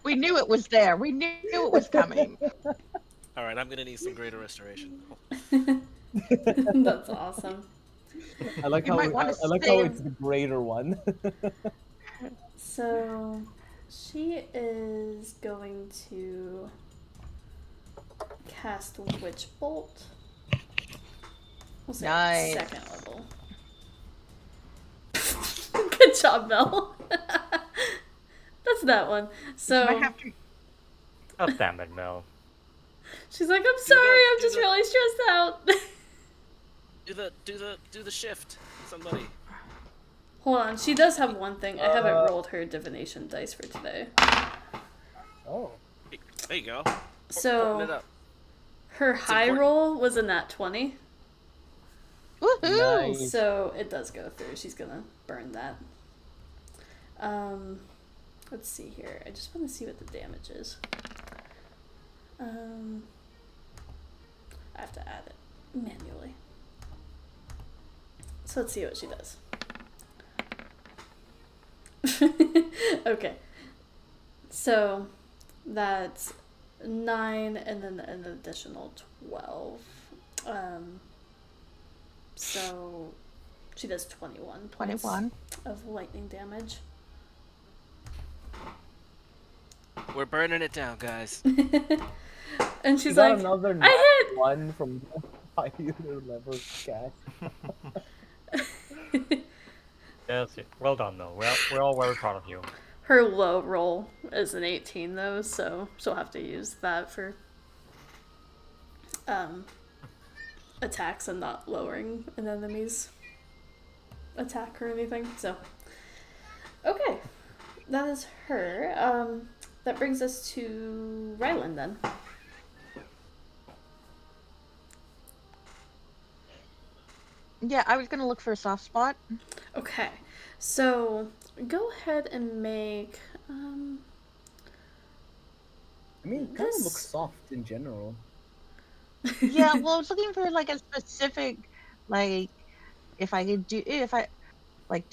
We knew it was there. We knew it was coming. All right, I'm gonna need some greater restoration. That's awesome. I like You how might wanna I like how save- it's the greater one. So she is going to cast Witch Bolt. We'll say Nice. second level. Good job, Mel. That's that one. So Might have to. God damn it, Mel. she's like, I'm sorry, I'm do just the- really stressed out. Do the shift, somebody. Hold on, she does have one thing. I haven't rolled her divination dice for today. Oh. There you go. Open it So up. her high important. roll was a nat 20. Woohoo! Nice. So it does go through. She's gonna burn that. Let's see here. I just want to see what the damage is. I have to add it manually. So let's see what she does. Okay. So that's 9 and then an additional 12. So she does 21 points 21. of lightning damage. We're burning it down, guys. And You she's got like, another I hit! one from the higher level cast. Yes, yeah. Well done, Mel. We're all very proud of you. Her low roll is an 18 though, so she'll have to use that for attacks and not lowering an enemy's attack or anything. So okay, that is her. That brings us to Ryland then. Yeah, I was gonna look for a soft spot. Okay, so go ahead and make I mean, it kind of This- looks soft in general. Yeah, well, I was looking for like a specific, like, if I could do if I Like,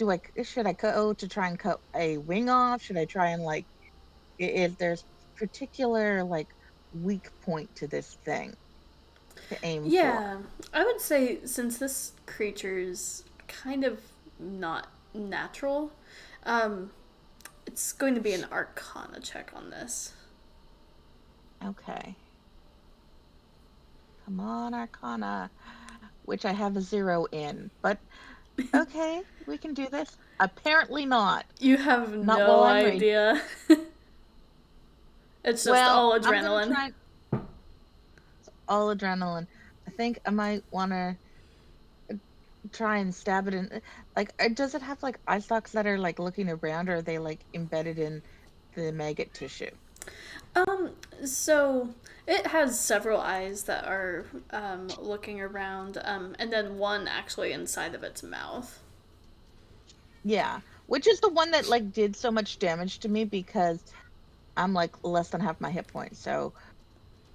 should I go to try and cut a wing off? Should I try and if there's particular weak point to this thing to aim for? Yeah, I would say since this creature's kind of not natural, um, it's going to be an Arcana check on this. Okay. Come on, Arcana. Which I have a 0 in, but okay, we can do this. Apparently not. You have Not no while I'm raging. idea. It's just Well, all I'm gonna adrenaline. try. It's all adrenaline. I think I might want to try and stab it in. Does it have eye stalks that are looking around, or are they embedded in the maggot tissue? So it has several eyes that are looking around, and then one actually inside of its mouth. Yeah, which is the one that did so much damage to me because I'm less than half my hit points. So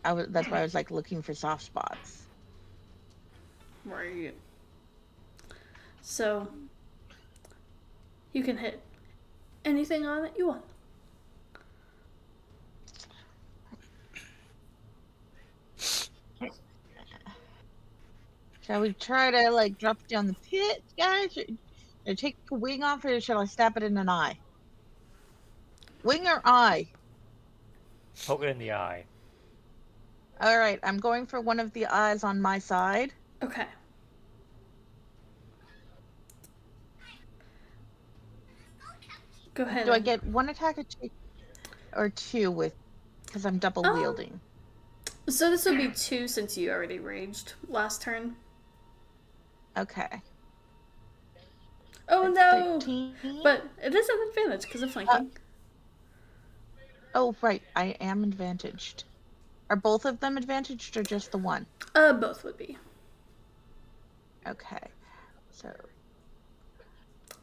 that's why I was looking for soft spots. Right. So you can hit anything on it you want. Shall we try to drop it down the pit, guys? Or take a wing off, or shall I stab it in an eye? Wing or eye? Poke it in the eye. All right, I'm going for one of the eyes on my side. Okay. Go ahead. Do I get one attack or two with, because I'm double wielding? So this would be 2 since you already raged last turn. Okay. Oh That's no! 13. But it is an advantage because of flanking. Oh, right. I am advantaged. Are both of them advantaged or just the one? Both would be. Okay. So.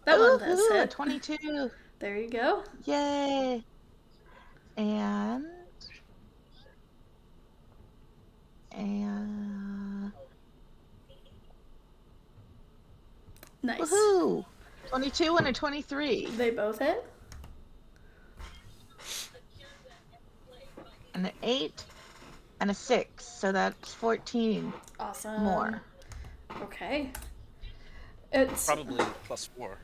That one does a hit. 22. There you go. Yay. And Nice. woohoo! 22 and a 23. They both hit. And an 8 and a 6. So that's 14 Awesome. more. Okay. It's Probably +4.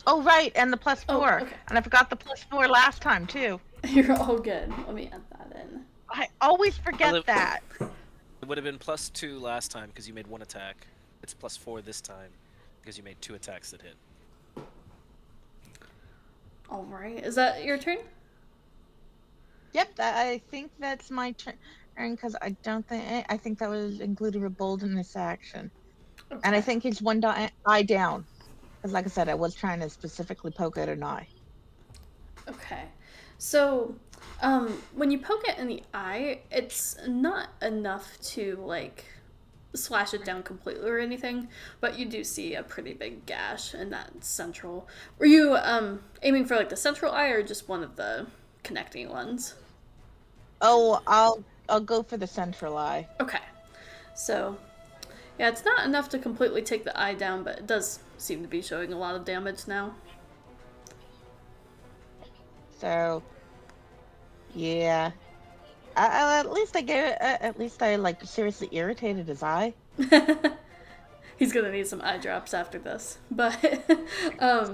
Oh, right. And the +4. Oh, okay. And I forgot the +4 last time, too. You're all good. Let me add that in. I always forget Well, that. It would have been +2 last time because you made 1 attack. It's +4 this time because you made 2 attacks that hit. All right. Is that your turn? Yep, I think that's my turn because I think that was including a boldness action. Okay. And I think it's one eye down. Because like I said, I was trying to specifically poke at an eye. Okay. So, when you poke it in the eye, it's not enough to, slash it down completely or anything, but you do see a pretty big gash in that central. Were you, aiming for, the central eye or just one of the connecting ones? Oh, I'll go for the central eye. Okay. So, yeah, it's not enough to completely take the eye down, but it does seem to be showing a lot of damage now. So, yeah. At least I gave it, at least I seriously irritated his eye. He's gonna need some eye drops after this. But,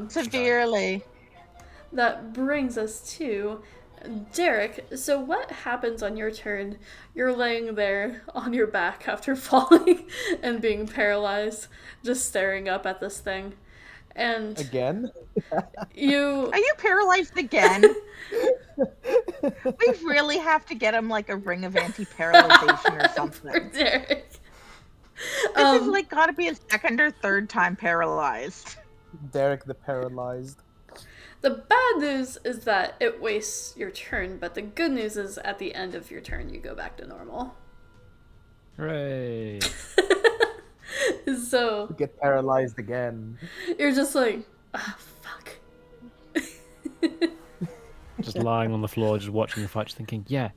Severely. that brings us to Derek. So what happens on your turn? You're laying there on your back after falling and being paralyzed, just staring up at this thing. And Again? you Are you paralyzed again? We really have to get him a ring of anti-paralyzation or something. for Derek. This is gotta be his second or third time paralyzed. Derek the Paralyzed. The bad news is that it wastes your turn, but the good news is at the end of your turn you go back to normal. Hooray! So Get paralyzed again. you're just like, ah, fuck. Just lying on the floor, just watching the fight, just thinking, yeah,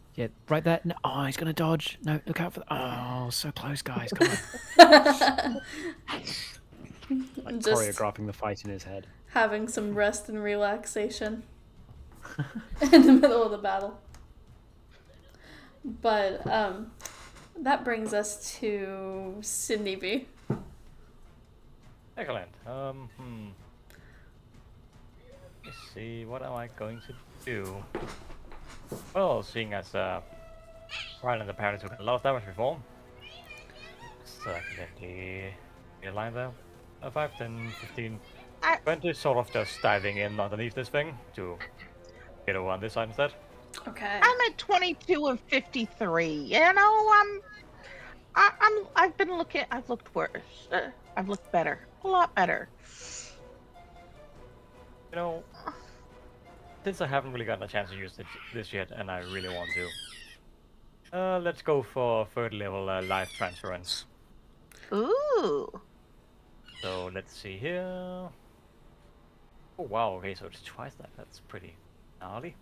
right there. No, oh, he's gonna dodge. No, look out for the. Oh, so close, guys. Come on. Like Just choreographing the fight in his head. having some rest and relaxation in the middle of the battle. But that brings us to Sydney B. Excellent. Let's see, what am I going to do? Well, seeing as Ryland apparently took a lot of damage before, so I can get the line there. 5, 10, 15, I- 20, sort of just diving in underneath this thing to get over on this side instead. Okay. I'm at 22 of 53. You know, I've been looking. I've looked worse. I've looked better. A lot better. You know, since I haven't really gotten a chance to use this yet, and I really want to, let's go for third level life transference. Ooh. So let's see here. Oh wow, okay, so it's twice that. That's pretty gnarly.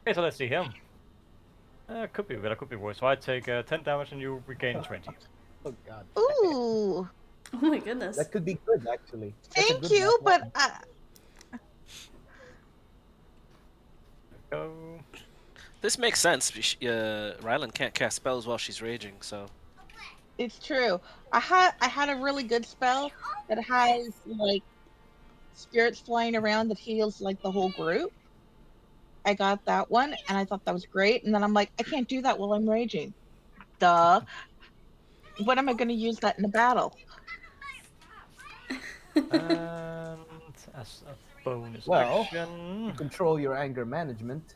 Okay, so let's see here. Could be better, could be worse. So I take 10 damage and you regain 20. Oh god. Ooh. Oh my goodness. That could be good actually. That's a Thank good you, math but one. Go. This makes sense. Ryland can't cast spells while she's raging, so it's true. I had a really good spell that has like spirits flying around that heals like the whole group. I got that one and I thought that was great. And then I'm like, I can't do that while I'm raging. Duh. When am I going to use that in a battle? And as a bonus Well, action, You control your anger management.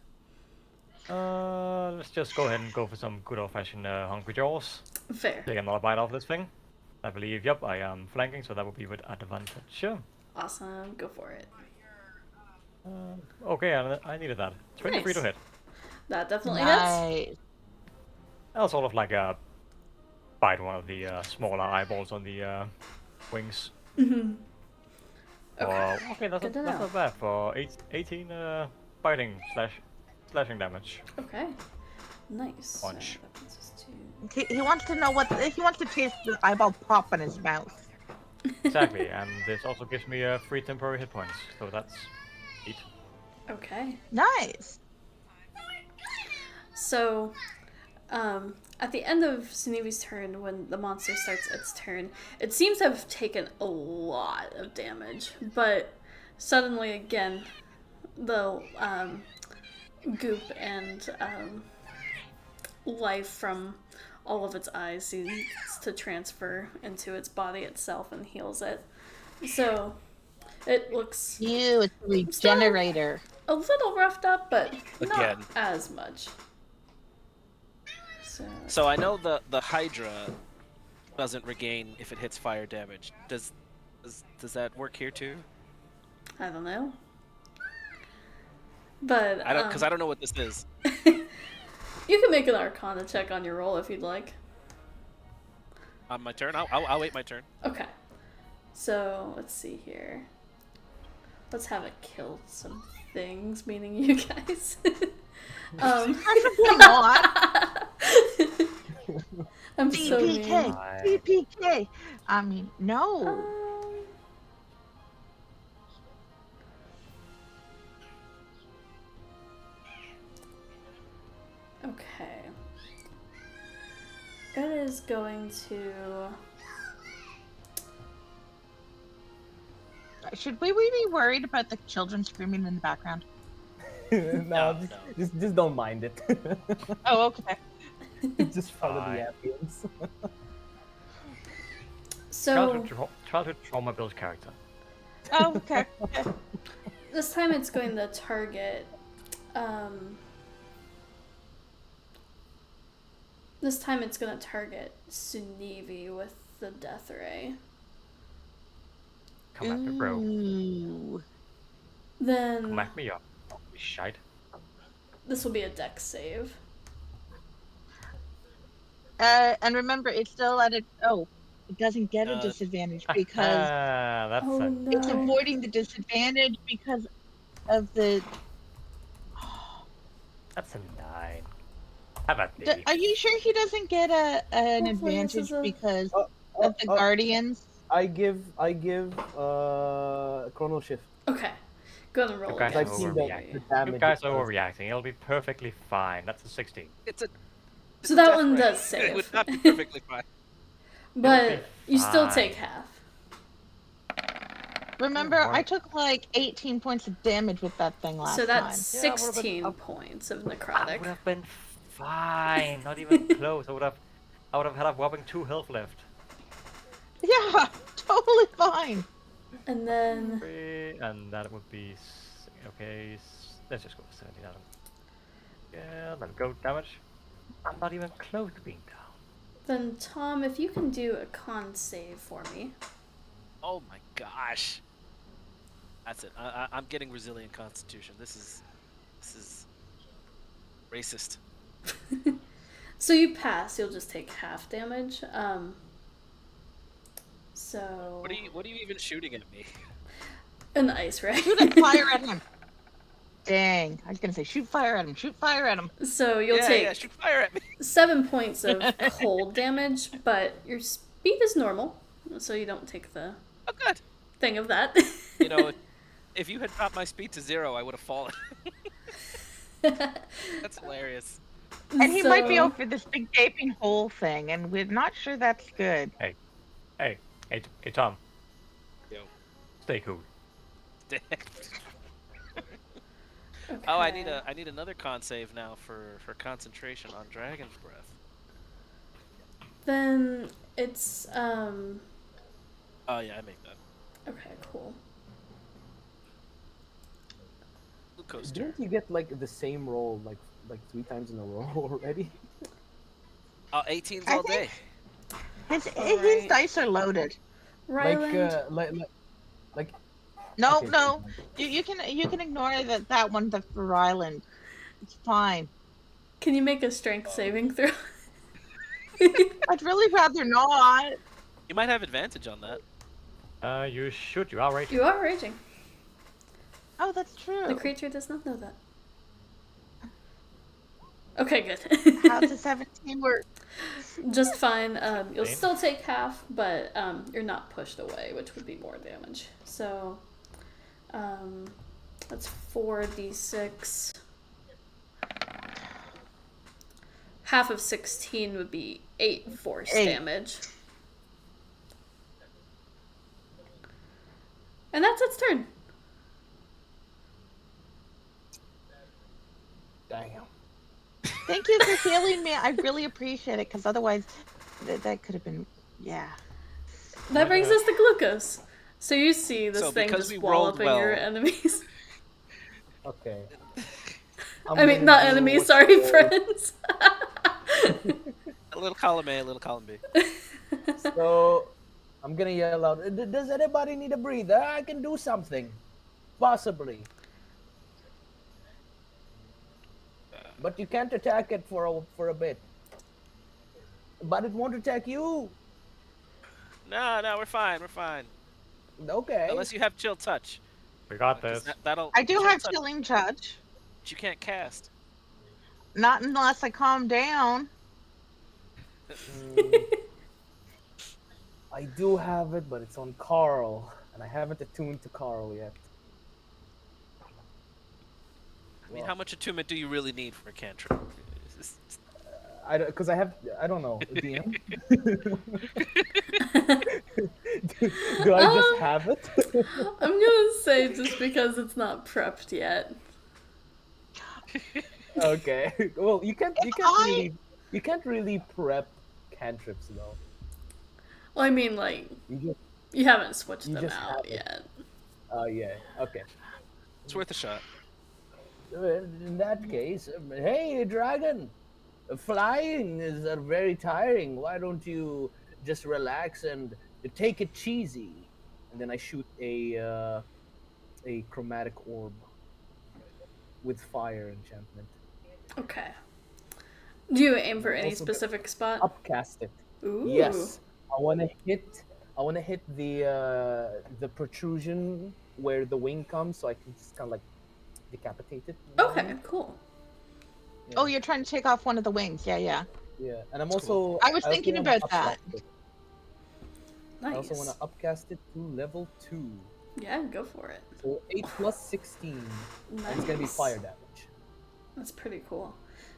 let's just go ahead and go for some good old-fashioned hungry jaws. Fair. Take another bite off this thing. I believe, yep, I am flanking, so that would be with advantage. Sure. Awesome. Go for it. Okay, I needed that. 23 to Nice. hit. That definitely hits. Nice. I'll sort of like bite one of the smaller eyeballs on the wings. Okay. Okay, that's Good to know. not bad for 18 biting slashing damage. Okay. Nice. Punch. That brings us to... He wants to know what he wants to taste the eyeball pop in his mouth. Exactly, and this also gives me 3 temporary hit points, so that's 8. Okay. Nice. So, at the end of Sunevi's turn, when the monster starts its turn, it seems to have taken a lot of damage, but suddenly again, the goop and life from all of its eyes seems to transfer into its body itself and heals it. So, it looks You, it's a regenerator. a little roughed up, but not Again. as much. So I know the Hydra doesn't regain if it hits fire damage. Does that work here too? I don't know. But I don't, because I don't know what this is. you can make an Arcana check on your roll if you'd like. On my turn, I'll wait my turn. Okay. So let's see here. Let's have it kill some things, meaning you guys. Preferably not. I'm so mean. CPK. CPK. I mean, no. Okay. It is going to... Should we be worried about the children screaming in the background? No, just don't mind it. Oh, okay. Just follow the ambience. So Childhood trauma builds character. Oh, okay. this time it's going to target... This time it's going to target Sunevi with the Death Ray. Come at me, bro. Ooh. Then Come at me up. You shite. this will be a Dex save. And remember, it's still at a... Oh, it doesn't get a disadvantage because That's Oh a... no. it's avoiding the disadvantage because of the... That's a 9. How about me? Are you sure he doesn't get an Hopefully this advantage is a- because of the Guardians? I give Chrono Shift. Okay. Gonna You roll guys again. are I've seen overreacting. the You damage. guys it are does. overreacting. It'll be perfectly fine. That's a 16. It's a So a that death one ray. does It would save. not be perfectly fine. It'll be But you still take fine. half. Remember, Don't I worry. took like 18 points of damage with that thing last So that's time. Yeah, I would've been 16 up. points of I necrotic. would have been fine. Not even close. I would have had a whopping 2 health left. Yeah, totally fine. And then 3, and that would be okay. Let's just go with 17,000. Yeah, let go damage. I'm not even close to being down. Tom, if you can do a con save for me. Oh my gosh. That's it. I'm getting resilient constitution. This is racist. So you pass, you'll just take half damage. So What are you even shooting at me? an ice ray. Shoot it, fire at him. Dang, I was gonna say shoot fire at him. Shoot fire at him. So you'll Yeah, take shoot fire at me. 7 points of cold damage, but your speed is normal, so you don't take the Oh good. thing of that. You know, if you had dropped my speed to 0, I would have fallen. That's hilarious. And he might be So- over this big gaping hole thing, and we're not sure that's good. Hey, Tom. Yo. Stay cool. Oh, I Okay. need another con save now for concentration on Dragon's Breath. Then it's Oh yeah, I make that. okay, cool. Glucose Didn't turn. you get like the same roll like 3 times in a row already? Oh, 18s I all day. think- His Alright. dice are loaded. Ryland, Like No, okay, no, you can ignore that one for Ryland. It's fine. can you make a strength saving throw? I'd really rather not. You might have advantage on that. You should. You are right. You are raging. Oh, that's true. The creature does not know that. Okay, good. How's the 17 work? Just fine. You'll Same. still take half, but you're not pushed away, which would be more damage. So that's 4d6. Half of 16 would be 8 force 8. damage. And that's its turn. damn. Thank you for healing me. I really appreciate it, because otherwise, that could have been, yeah. That brings us to glucose. So you see this So thing because just we rolled walloping your well- enemies. Okay. I mean, not enemies, sorry, friends. A little column A, a little column B. So I'm gonna yell out. Does anybody need a breather? I can do something, possibly. But you can't attack it for a bit. But it won't attack you. No, we're fine. We're fine. Okay. Unless you have chill touch. We got 'Cause this. that'll. I do chill have touch, chilling touch. but you can't cast. Not unless I calm down. I do have it, but it's on Carl, and I haven't attuned to Carl yet. I mean, how much attunement do you really need for a cantrip? Because I don't know, DM. do I just have it? I'm gonna say just because it's not prepped yet. Okay. Well, you can't I- really prep cantrips though. Well, I mean, like, You just you haven't switched You them just have out it. yet. yeah. Okay. It's worth a shot. In that case, hey dragon, flying is very tiring. Why don't you just relax and take it cheesy? And then I shoot a chromatic orb with fire enchantment. Okay. Do you aim for any Also specific spot? Upcast it. Ooh. Yes, I want to hit the protrusion where the wing comes, so I can just kind of like decapitate it. Okay, cool. Oh, you're trying to take off one of the wings. Yeah, yeah. Yeah, and I'm That's also. cool. I was also thinking wanna about upcast that. it. I also want Nice. to upcast it to level 2. Yeah, go for it. So 8 plus 16. And it's going to be Nice. fire damage. That's pretty cool.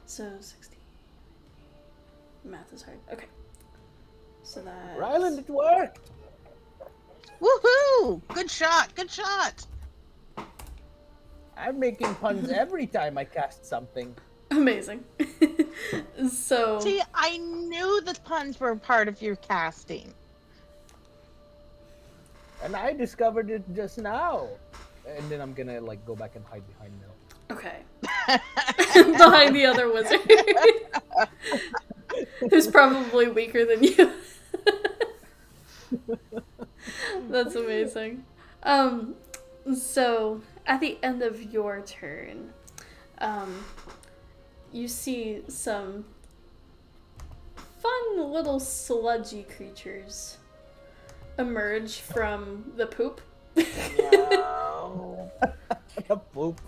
So 16. Math is hard. Okay. So that. Ryland, it worked! Woohoo! Good shot. Good shot. I'm making puns every time I cast something. Amazing. So. See, I knew the puns were part of your casting. And I discovered it just now. And then I'm gonna like go back and hide behind Mel. Okay. Behind the other wizard. Who's probably weaker than you. That's amazing. So at the end of your turn, you see some fun little sludgy creatures emerge from the poop. No. The poop.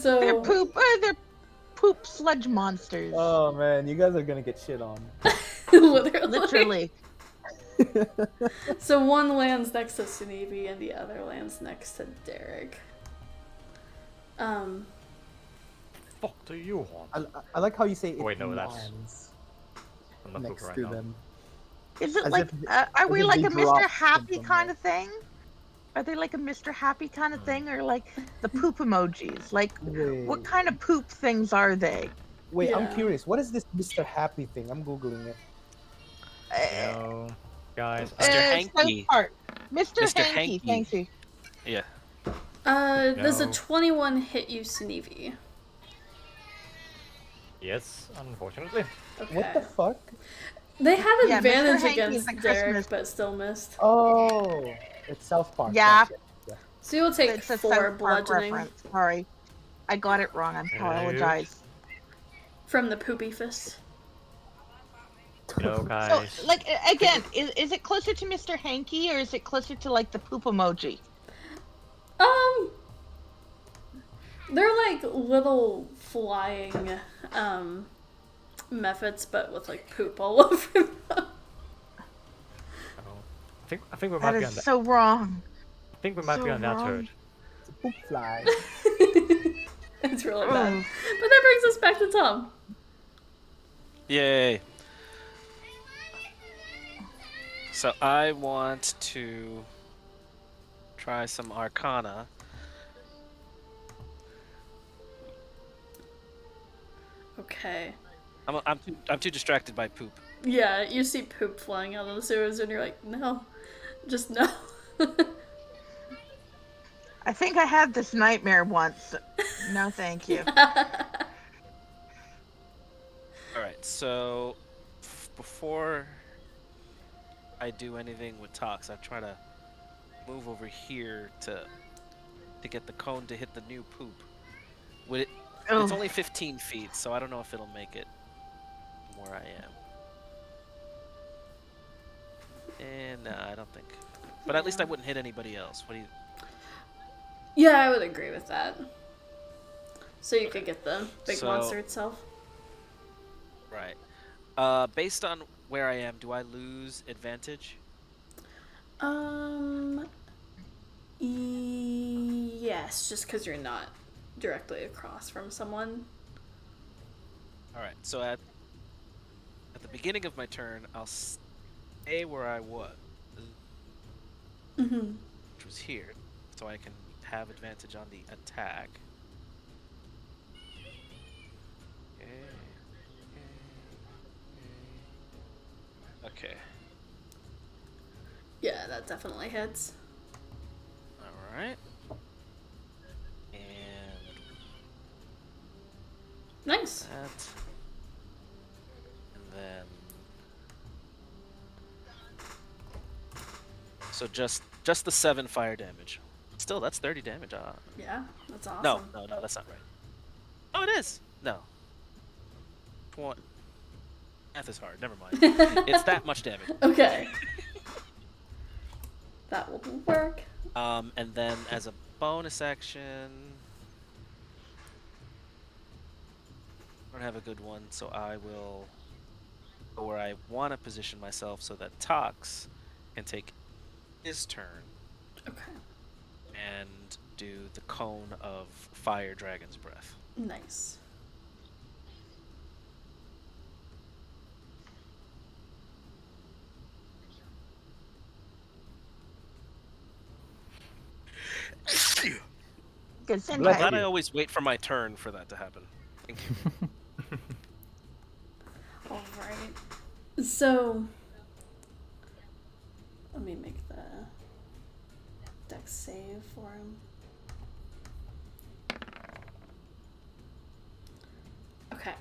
So They're poop sludge monsters. Oh man, you guys are gonna get shit on. Literally. So one lands next to Sunevi and the other lands next to Derek. Fuck do you want? I like how you say it Wait, no, that's- lands I'm not next right to now. them. Is it As like, if- are we if like they a Mr. dropped Happy them kind there. of thing? Are they like a Mr. Happy kind of thing, or like the poop emojis? Like, what Wait, kind of poop things are they? wait, I'm Yeah. curious. What is this Mr. Happy thing? I'm googling it. No, guys. Mr. Hanky. South Park. Mr. Mr. Hanky, Hanky. thank you. Yeah. Does a No. 21 hit you, Sunevi? Yes, unfortunately. Okay. What the fuck? They have Yeah, Mr. advantage Hanky against is a Derek, Christmas- but still missed. Oh, it's South Park. Yeah. Gotcha. So you'll take It's a 4 South Park bludgeoning reference. Sorry, I got it wrong. I apologize. from the poopy fist. You know, So, guys. like, again, is it closer to Mr. Hanky or is it closer to like the poop emoji? They're like little flying methods, but with like poop all over them. I think we might That be on is that. so wrong. I think we might be so on that wrong. turd. It's a poop fly. It's really bad. Ugh. But that brings us back to Tom. Yay. So I want to try some Arcana. Okay. I'm too distracted by poop. Yeah, you see poop flying out of the sewers, and you're like, no, just no. I think I had this nightmare once. No, thank you. All right. So before I do anything with Tox, I try to move over here to get the cone to hit the new poop. Would it? It's Ugh. only 15 feet, so I don't know if it'll make it from where I am. And no, I don't think. But at least I wouldn't hit anybody else. What do you? Yeah, I would agree with that. So you could get the big So- monster itself. Right. Based on where I am, do I lose advantage? Yes, just because you're not directly across from someone. All right. So at the beginning of my turn, I'll stay where I was, Mm-hmm. which was here, so I can have advantage on the attack. Okay. Yeah, that definitely hits. All right. And Nice. that. And then. So just the 7 fire damage. Still, that's 30 damage. Yeah, that's awesome. No, that's not right. Oh, it is. No. Math is hard. Never mind. It's that much damage. Okay. That will work. And then as a bonus action, I don't have a good one, so I will go where I want to position myself so that Tox can take his turn Okay. and do the cone of fire dragon's breath. Nice. Good Bless I'm senpai. glad I you. always wait for my turn for that to happen. Thank you. All right. So, let me make the dex save for him. Okay.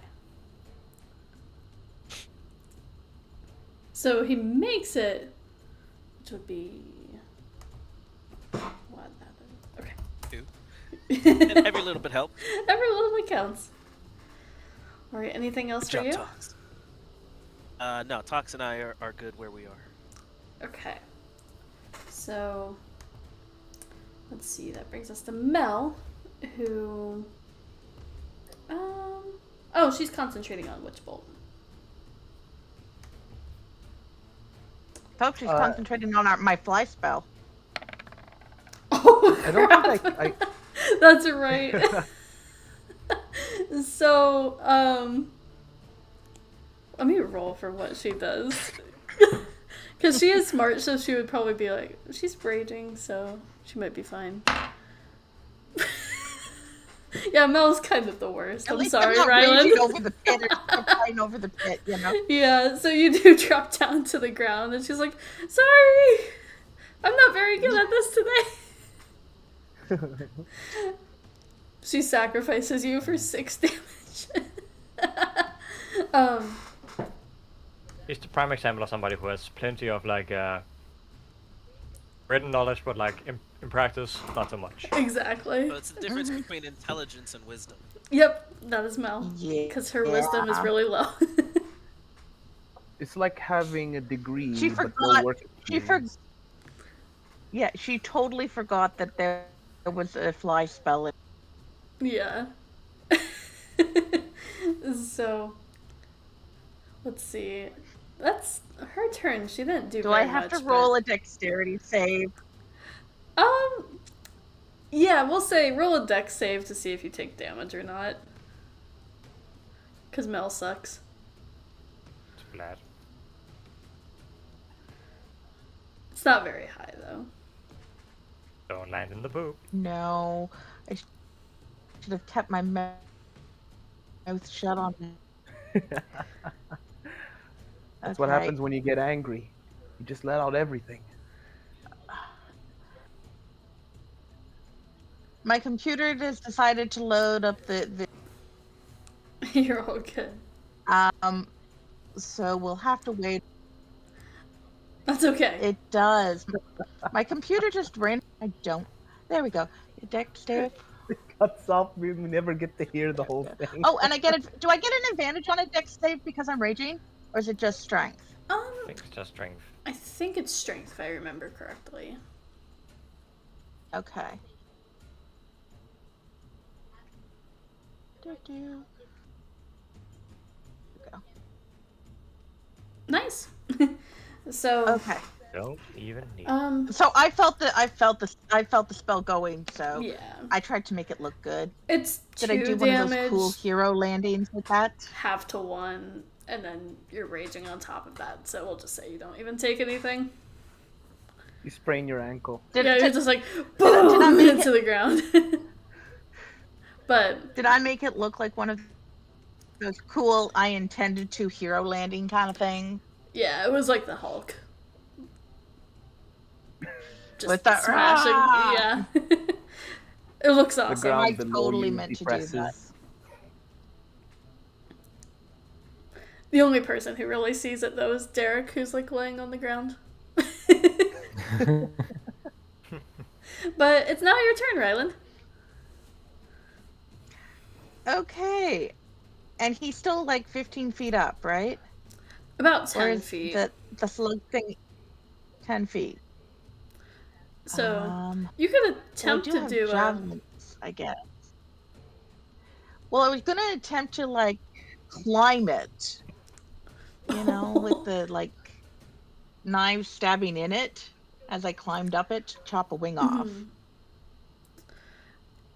So he makes it, which would be what happened? Okay. 2. And every little bit helps. Every little bit counts. All right. Anything else Good for job, you? Tox. No, Tox and I are good where we are. Okay. So, let's see. That brings us to Mel, who. Oh, she's concentrating on Witch Bolt. Folks, she's concentrating on my fly spell. Oh, I don't crap. think I That's right. So, let me roll for what she does. Because she is smart, so she would probably be like, she's raging, so she might be fine. Yeah, Mel's kind of the worst. At I'm least sorry, I'm not Ryland. raging over the pit. I'm flying over the pit, you know. Yeah, so you do drop down to the ground, and she's like, sorry, I'm not very good at this today. She sacrifices you for 6 damage. He's the prime example of somebody who has plenty of like written knowledge, but like in practice, not so much. Exactly. So it's the difference between intelligence and wisdom. Yep, that is Mel. Yeah. Because her wisdom is really low. It's like having a degree, She but no forgot. work She experience. Yeah, she totally forgot that there was a fly spell. Yeah. So, let's see. That's her turn. She didn't do Do very I have much. to roll a dexterity save? Yeah, we'll say roll a dex save to see if you take damage or not. Because Mel sucks. It's bad. It's not very high, though. Don't land in the poop. No, I should have kept my mouth shut on that. That's what happens when you get angry. You just let out everything. My computer just decided to load up the You're all good. so we'll have to wait. That's okay. It does. My computer just ran. I don't. There we go. Dex save. It cuts off. We never get to hear the whole thing. Oh, and I get it. Do I get an advantage on a dex save because I'm raging, or is it just strength? I think it's just strength. I think it's strength, if I remember correctly. Okay. Go. Nice. So. Okay. Don't even need. So I felt the spell going. So Yeah. I tried to make it look good. It's 2 Did I do damage, one of those cool hero landings with that? half to 1, and then you're raging on top of that. So we'll just say you don't even take anything. You sprain your ankle. Yeah, you're just like boom into the ground. But Did I make it look like one of those cool I intended to hero landing kind of thing? yeah, it was like the Hulk. Just With the smashing. rah! Yeah. It looks The awesome. ground I below totally you meant to do depresses. that. The only person who really sees it though is Derek, who's like laying on the ground. But it's now your turn, Ryland. Okay. And he's still like 15 feet up, right? About Or 10 is feet. the slug thing 10 feet? So you could attempt well, I to do javelins, I guess. Well, I was gonna attempt to like climb it. You know, with the like knives stabbing in it as I climbed up it to chop a wing off.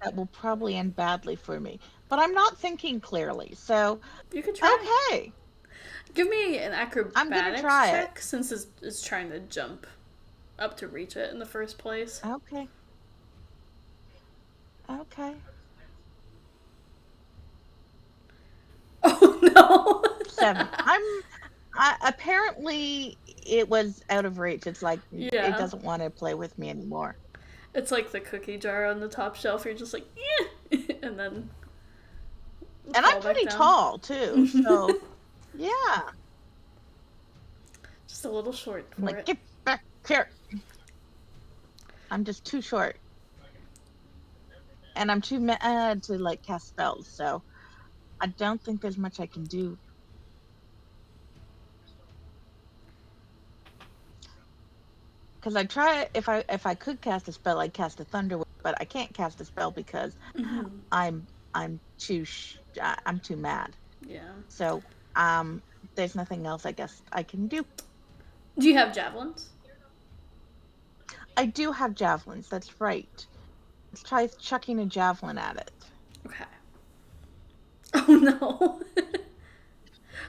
That will probably end badly for me. But I'm not thinking clearly, so You could try. okay. Give me an I'm gonna acrobatics try it. check since it's trying to jump up to reach it in the first place. Okay. Okay. Oh no! 7. Apparently it was out of reach. It's like it Yeah. doesn't want to play with me anymore. It's like the cookie jar on the top shelf. You're just like, and then. And I'm pretty tall too, so yeah. Just a little short for I'm like, it. get back here. I'm just too short. And I'm too mad to like cast spells, so I don't think there's much I can do. Because I try if I could cast a spell, I'd cast a thunder wave, but I can't cast a spell because I'm too mad. Yeah. So there's nothing else I guess I can do. Do you have javelins? I do have javelins. That's right. Let's try chucking a javelin at it. Okay. Oh no.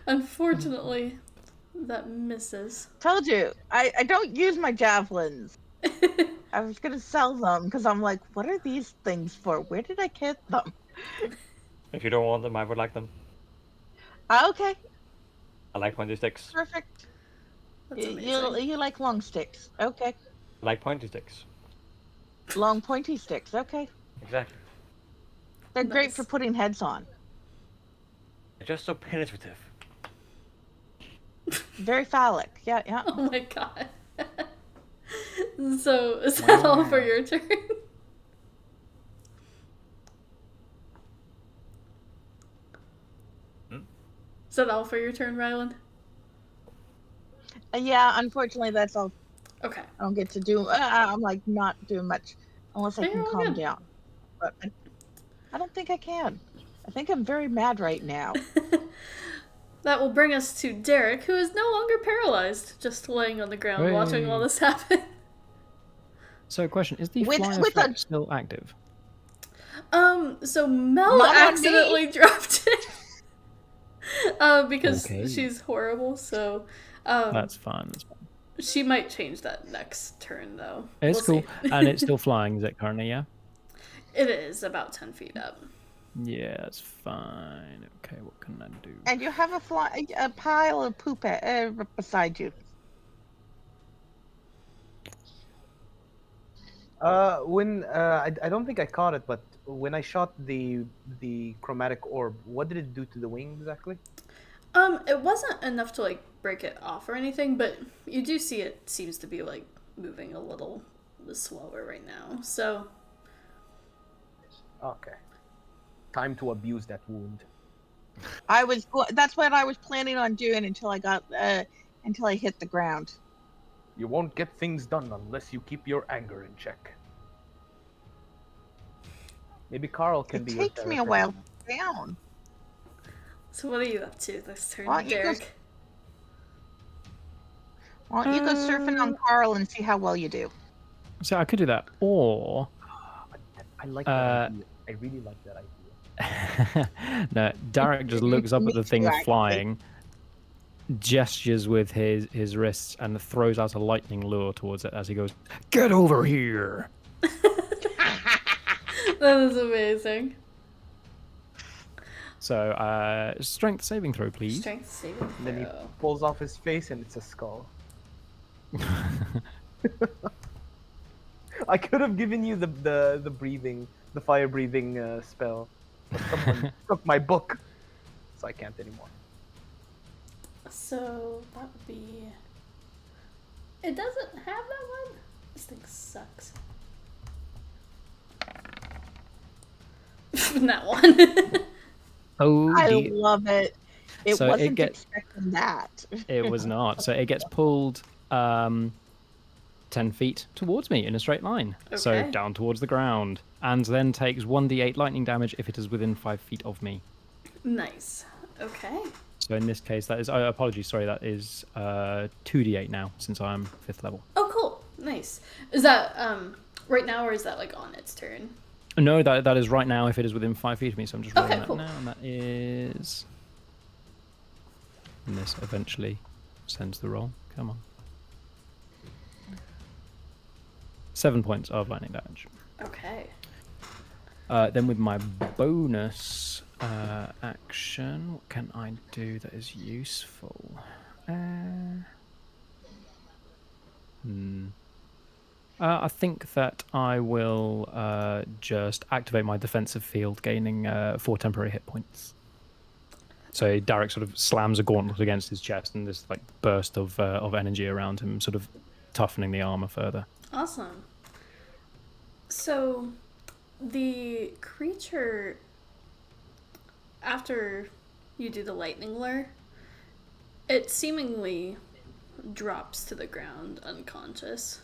Unfortunately, that misses. Told you, I don't use my javelins. I was gonna sell them because I'm like, what are these things for? Where did I get them? If you don't want them, I would like them. Okay. I like pointy sticks. Perfect. That's amazing. You like long sticks. Okay. I like pointy sticks. Long pointy sticks. Okay. Exactly. They're great Nice. for putting heads on. They're just so penetrative. Very phallic. Yeah, yeah. Oh my god. So, is that all for your turn? Is that all for your turn, Rylan? Yeah, unfortunately, that's all. Okay. I don't get to do. I'm like not doing much unless I Hey, can you're all calm good. down. But I don't think I can. I think I'm very mad right now. That will bring us to Derek, who is no longer paralyzed, just laying on the ground watching all Hooray. this happen. So, question: is the With- fly with a- effect still active? So Mel Not on me. accidentally dropped it. Because Okay. she's horrible, so That's fine. That's fine. she might change that next turn though. It's We'll cool, see. and it's still flying. Is it currently? Yeah. It is about 10 feet up. Yeah, that's fine. Okay, what can I do? And you have a pile of poop beside you. I don't think I caught it, but when I shot the chromatic orb, what did it do to the wing exactly? It wasn't enough to like break it off or anything, but you do see it seems to be like moving a little slower right now. So Okay. Time to abuse that wound. That's what I was planning on doing until I hit the ground. You won't get things done unless you keep your anger in check. Maybe Carl can It be your takes me a therapist. while down. So what are you up to this turn, Why don't you go- Derek? Why don't you go surfing on Carl and see how well you do? So I could do that, or I like that idea. I really like that idea. no, Derek just looks up Me at the too, thing actually. flying, gestures with his wrists, and throws out a lightning lure towards it as he goes, "Get over here!" That is amazing. So, strength saving throw, please. Strength saving And then he throw. pulls off his face and it's a skull. I could have given you the breathing, the fire breathing spell, but someone took my book, so I can't anymore. So that would be. It doesn't have that one? This thing sucks. That one. Oh, I dear. love it. It So it wasn't gets- expecting that. It was not. So it gets pulled 10 feet towards me in a straight line. So Okay. down towards the ground. And then takes 1d8 lightning damage if it is within 5 feet of me. Nice. Okay. So in this case, that is. Apologies, sorry. That is 2d8 now, since I'm 5th level. Oh, cool. Nice. Is that right now, or is that like on its turn? No, that is right now if it is within 5 feet of me. So I'm just rolling Okay, that cool. now, and that is. And this eventually sends the roll. Come on. 7 points of lightning damage. Okay. Then with my bonus action, what can I do that is useful? I think that I will just activate my defensive field, gaining 4 temporary hit points. So Derek sort of slams a gauntlet against his chest, and this like burst of energy around him, sort of toughening the armor further. Awesome. So, the creature, after you do the lightning lure, it seemingly drops to the ground unconscious.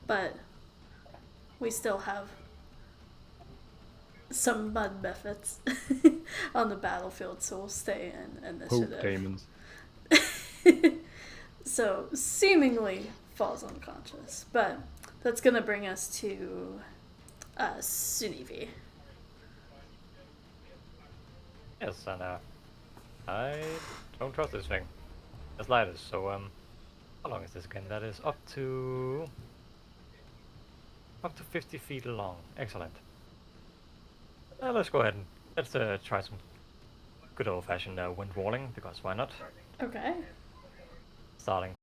But we still have some mud buffets on the battlefield, so we'll stay in initiative. demons. So, seemingly falls unconscious, but that's gonna bring us to Sunivi. Yes, and I don't trust this thing. As light as so how long is this again? That is up to 50 feet long. Excellent. Let's go ahead and let's try some good old-fashioned wind walling, because why not? Okay. Starting.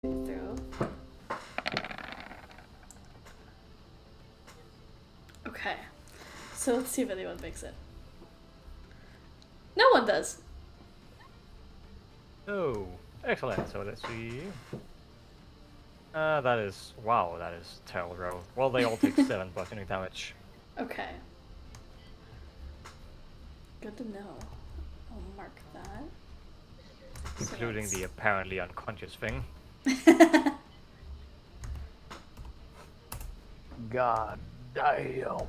Through. Okay. So let's see if anyone makes it. No one does. Oh, excellent. So let's see. That is wow. That is terrible roll. Well, they all take 7 bludgeoning damage. Okay. Good to know. I'll mark that. Including the apparently unconscious thing. God damn.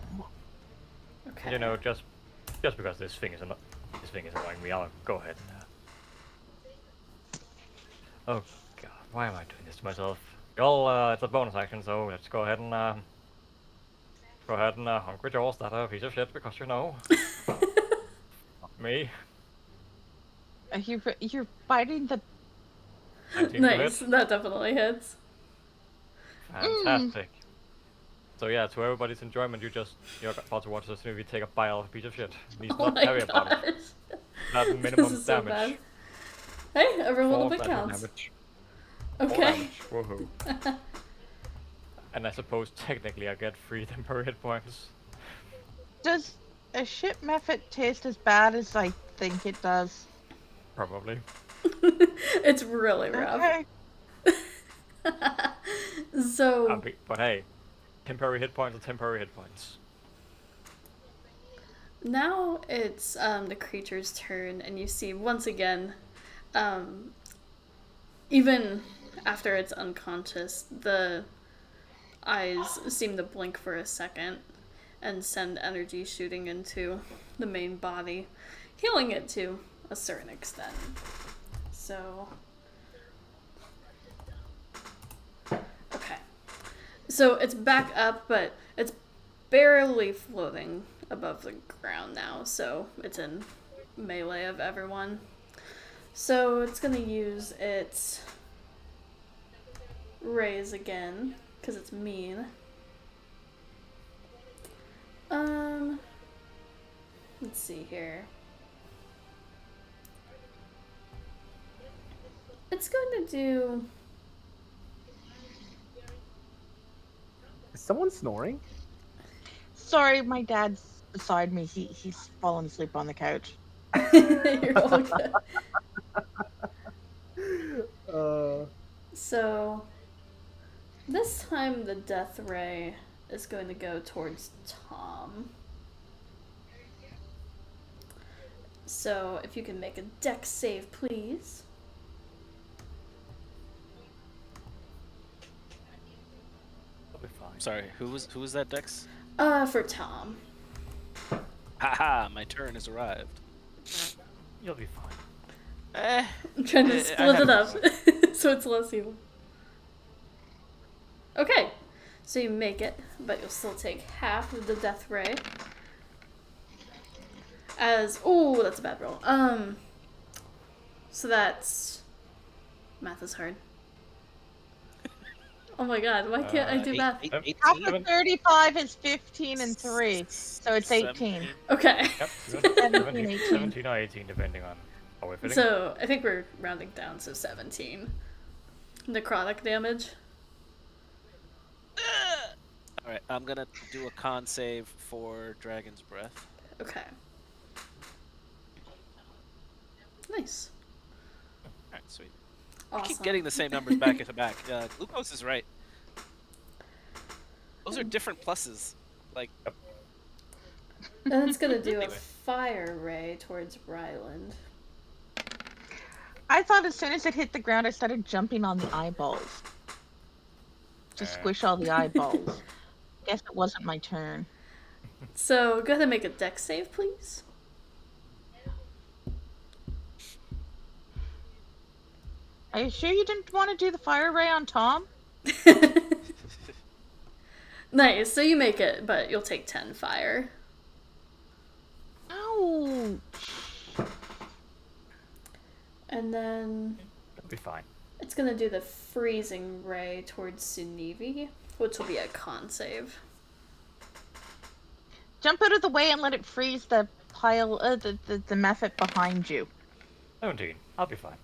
Okay. You know, just because this thing is annoying me, I'll go ahead and. Oh god, why am I doing this to myself? Well, it's a bonus action, so let's go ahead and hungry jaws that piece of shit, because you know. Fuck me. You're biting the. 19 to Nice. hit. That definitely hits. Fantastic. So yeah, to everybody's enjoyment, you're about to watch this movie take a bite out of a piece of shit. He's Oh not my happy about it. gosh. That This minimum is so damage. bad. Hey, every little 4 bit bludgeoning counts. damage. 4 Okay. damage. Woohoo. And I suppose technically I get 3 temporary hit points. Does a ship method taste as bad as I think it does? Probably. It's really rough. Okay. So But hey, temporary hit points are temporary hit points. now it's the creature's turn, and you see once again, even after it's unconscious, the eyes seem to blink for a second and send energy shooting into the main body, healing it to a certain extent. So, okay. So it's back up, but it's barely floating above the ground now, so it's in melee of everyone. So it's gonna use its raise again, because it's mean. Let's see here. It's going to do... Is someone snoring? Sorry, my dad's beside me. He's fallen asleep on the couch. You're all good. So, this time the death ray is going to go towards Tom. So So if you can make a dex save, please. I'll be fine. Sorry, who was that, Dex? For Tom. Haha, my turn has arrived. You'll be fine. I'm trying to I split have it up a- so it's less evil. Okay, so you make it, but you'll still take half of the death ray. Oh, that's a bad roll. So that's math is hard. Oh my god, why can't I do math? 18? Half of 35 is 15 and 3, so it's 18. 17. Okay. Yep, 17, 18. 17 or 18, depending on how we're feeling. So I think we're rounding down, so 17 necrotic damage. Alright, I'm gonna do a con save for Dragon's Breath. Okay. Nice. Alright, sweet. Awesome. I keep getting the same numbers back to back. Glucose is right. Those are different pluses. Like, And it's gonna do a Anyway. fire ray towards Ryland. I thought as soon as it hit the ground, I started jumping on the eyeballs to squish all the eyeballs. Guess it wasn't my turn. So go ahead and make a dex save, please. Are you sure you didn't want to do the fire ray on Tom? Nice, so you make it, but you'll take 10 fire. Ouch. And then It'll be fine. it's gonna do the freezing ray towards Sunivi, which will be a con save. Jump out of the way and let it freeze the pile, the method behind you. 17. I'll be fine.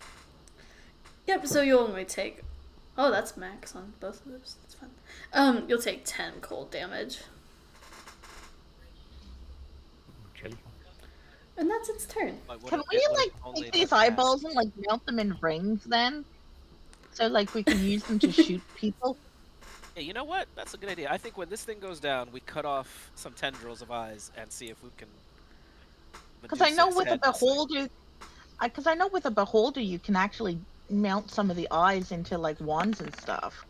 Yep, so you'll only take... Oh, that's max on both of those. That's fun. You'll take 10 cold damage. Chill. And that's its turn. Can we, like, take these eyeballs and, like, melt them in rings then? So, like, we can use them to shoot people? Yeah, you know what? That's a good idea. I think when this thing goes down, we cut off some tendrils of eyes and see if we can. Because I know with a Medusa its head this thing. beholder... Because I know with a beholder you can actually melt some of the eyes into, like, wands and stuff.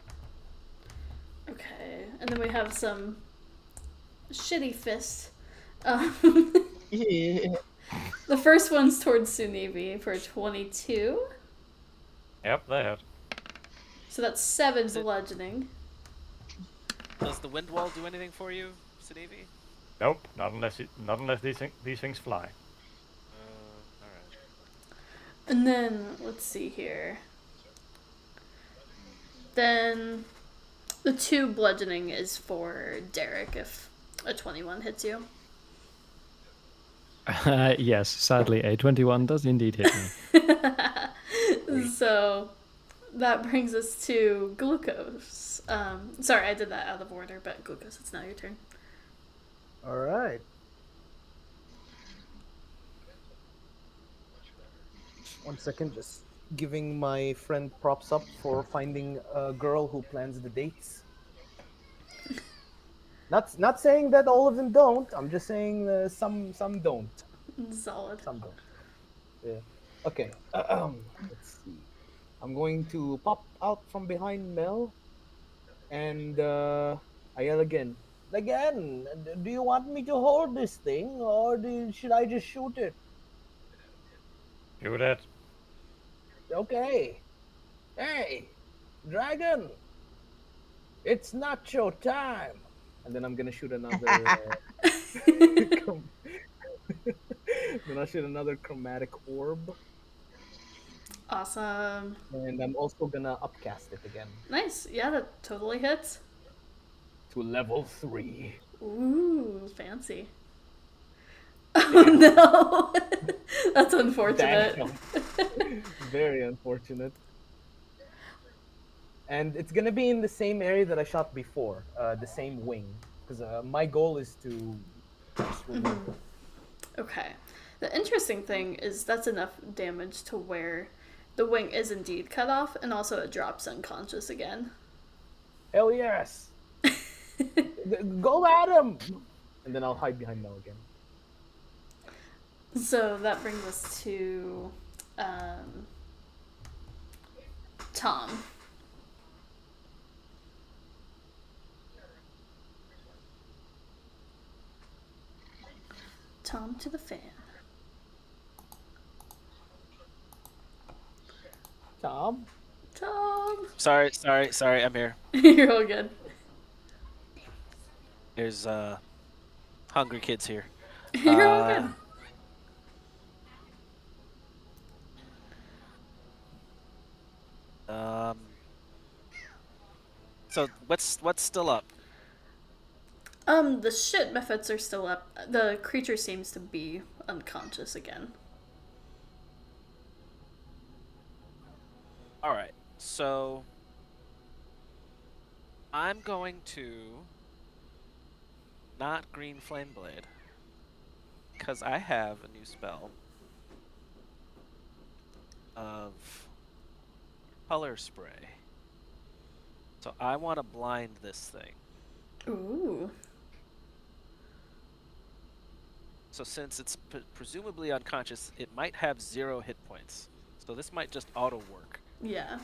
Okay, and then we have some shitty fists. Yeah. The first one's towards Sunivi for 22. Yep, they hit. So that's 7 Is it- bludgeoning. Does the wind wall do anything for you, Sinevi? Nope, not unless these things fly. Alright. And then, let's see here. Then the 2 bludgeoning is for Derek if a 21 hits you. Yes, sadly, a 21 does indeed hit me. So that brings us to Glucose. Sorry, I did that out of order, but Glucose, it's now your turn. All right. One second, just giving my friend props up for finding a girl who plans the dates. Not saying that all of them don't. I'm just saying some don't. Solid. Some don't. Yeah. Okay. Let's see. I'm going to pop out from behind Mel, and I yell again. Again. Do you want me to hold this thing, or should I just shoot it? Do that. Okay. Hey, dragon. It's not your time. And then I'm gonna shoot another. Then I'll shoot another chromatic orb, Awesome. and I'm also gonna upcast it again Nice. Yeah, that totally hits. to level 3. Ooh, fancy. Oh no! That's unfortunate. Damn. Very unfortunate. And it's gonna be in the same area that I shot before, the same wing, because my goal is to just remove it. Okay. The interesting thing is that's enough damage to where the wing is indeed cut off, and also it drops unconscious again. Hell yes! Go at him! And then I'll hide behind Mel again. So that brings us to Tom. Tom to the fan. Tom? Tom. Sorry, I'm here. You're all good. There's hungry kids here. You're all good. Um. So what's still up? The shit methods are still up. The creature seems to be unconscious again. All right. So I'm going to not green flame blade because I have a new spell of color spray. So I want to blind this thing. Ooh. So since it's presumably unconscious, it might have 0 hit points. So this might just auto work. Yeah.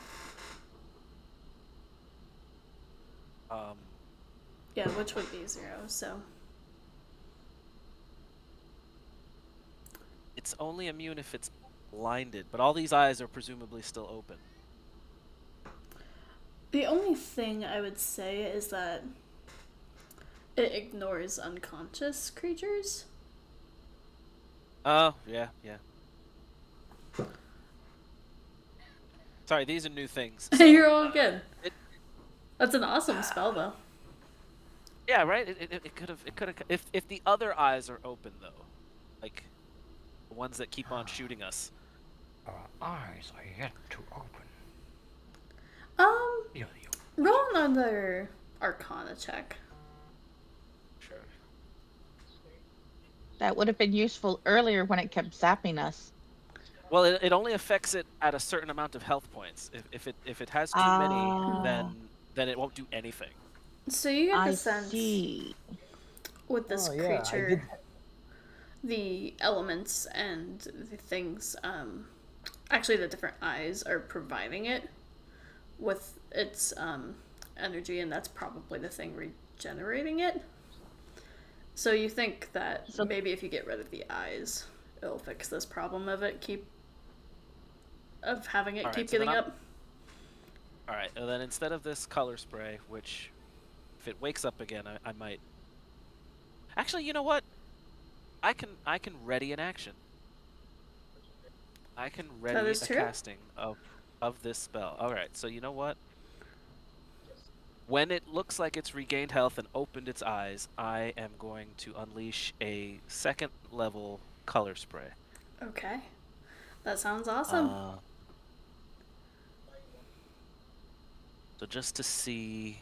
Um, Yeah, which would be 0, so. it's only immune if it's blinded, but all these eyes are presumably still open. The only thing I would say is that it ignores unconscious creatures. Oh, yeah. Sorry, these are new things. So, You're all good. That's an awesome spell, though. yeah, right. It could have. If the other eyes are open though, like the ones that keep on shooting us. Our eyes are yet to open. Roll another Arcana check. Sure. That would have been useful earlier when it kept zapping us. Well, it only affects it at a certain amount of health points. If it has too many, then it won't do anything. So you get the I sense see. with this Oh, yeah, I creature, did. the elements and the things, actually the different eyes are providing it with its energy, and that's probably the thing regenerating it. So you think that maybe if you get rid of the eyes, it'll fix this problem of it having it keep getting up. All right, and then instead of this color spray, which if it wakes up again, I might. Actually, you know what? I can ready an action. I can ready a casting of this spell. All right, so you know what? When it looks like it's regained health and opened its eyes, I am going to unleash a 2nd level color spray. Okay. That sounds awesome. So just to see...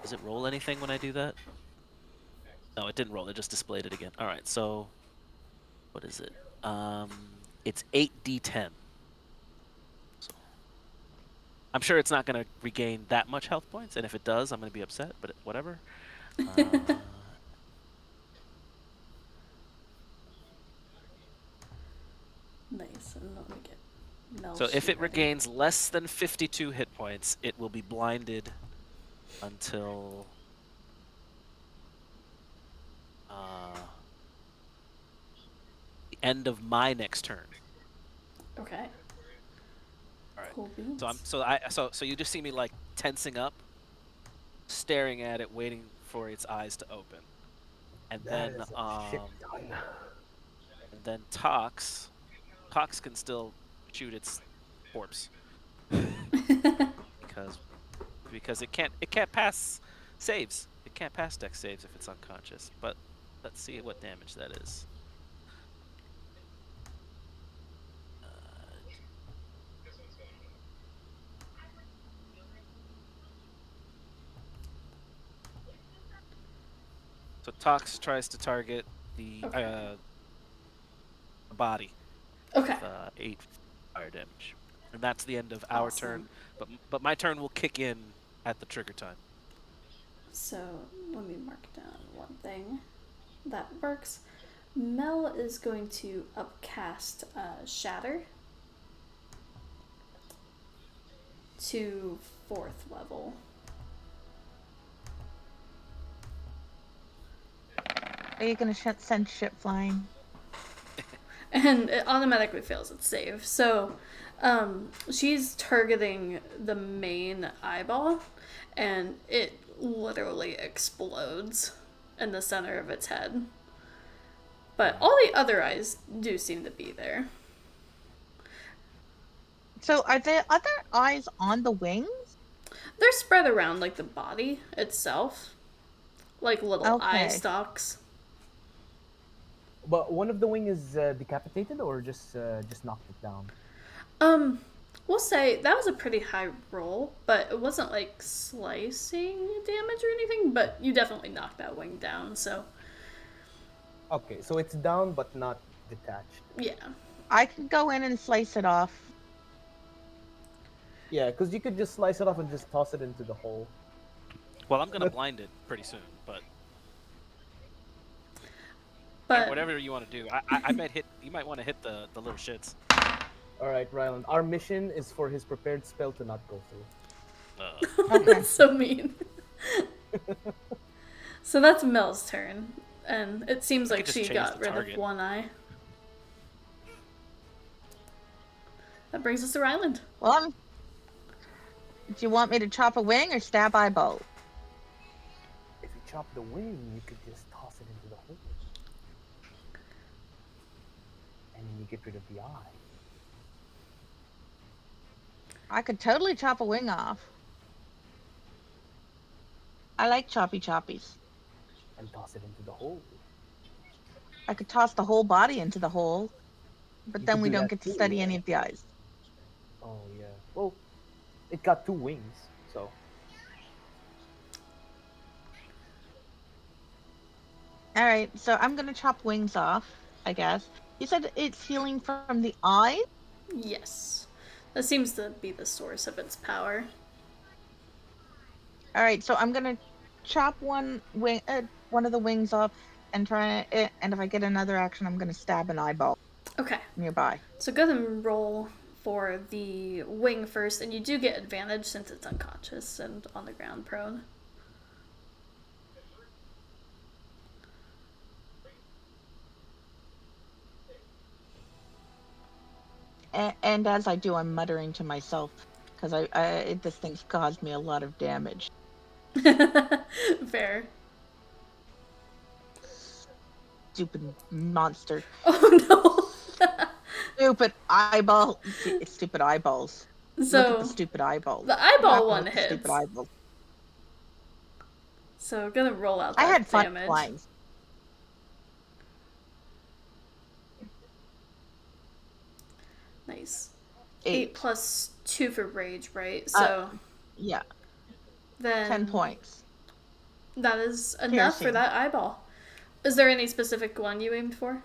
Does it roll anything when I do that? No, it didn't roll. It just displayed it again. All right, so... What is it? It's 8d10. So I'm sure it's not going to regain that much health points, and if it does, I'm going to be upset, but whatever. Nice. And let me get Mel So if it ready. regains less than 52 hit points, it will be blinded until the end of my next turn. Okay. All right. Cool beans. So you just see me like tensing up, staring at it, waiting for its eyes to open, and That is a shit ton. and then Tox can still shoot its corpse because it can't pass saves. It can't pass dex saves if it's unconscious. But let's see what damage that is. So Tox tries to target the body Okay. with 8 fire damage, and that's the end of our turn. But my turn will kick in at the trigger time. So let me mark down one thing that works. Mel is going to upcast Shatter to 4th level. Are you gonna send shit flying? And it automatically fails its save. So she's targeting the main eyeball, and it literally explodes in the center of its head. But all the other eyes do seem to be there. So are there other eyes on the wings? They're spread around like the body itself, like little eye Okay. stalks. But one of the wing is decapitated, or just knocked it down. We'll say that was a pretty high roll, but it wasn't like slicing damage or anything, but you definitely knocked that wing down, so Okay, so it's down but not detached. yeah. I can go in and slice it off. Yeah, because you could just slice it off and just toss it into the hole. Well, I'm gonna blind it pretty soon, but But whatever you want to do, I might hit. You might want to hit the little shits. All right, Ryland. Our mission is for his prepared spell to not go through. Okay. that's so mean. So that's Mel's turn, and it seems I like could just she change got the rid target. of one eye. That brings us to Ryland. Well, do you want me to chop a wing or stab eyeball? If you chop the wing, you could just toss it into the hole, and then you get rid of the eye. I could totally chop a wing off. I like choppy choppies. And toss it into the hole. I could toss the whole body into the hole, but You then could we do don't that get to too, study yeah. any of the eyes. Oh yeah. Well, it got 2 wings, so. All right, so I'm gonna chop wings off, I guess. You said it's healing from the eye? Yes. That seems to be the source of its power. All right, so I'm gonna chop one of the wings off, and and if I get another action, I'm gonna stab an eyeball Okay. nearby. So go ahead and roll for the wing first, and you do get advantage since it's unconscious and on the ground prone. And as I do, I'm muttering to myself because this thing's caused me a lot of damage. Fair. Stupid monster. Oh no. Stupid eyeball. Stupid eyeballs. Look at the So stupid eyeballs. the eyeball Look one at the hits. Stupid eyeballs. So we're gonna roll out I that had fun damage. flying. Nice. 8. 8 plus 2 for rage, right? So Yeah, then 10 points. that is enough for Piercing. that eyeball. Is there any specific one you aimed for?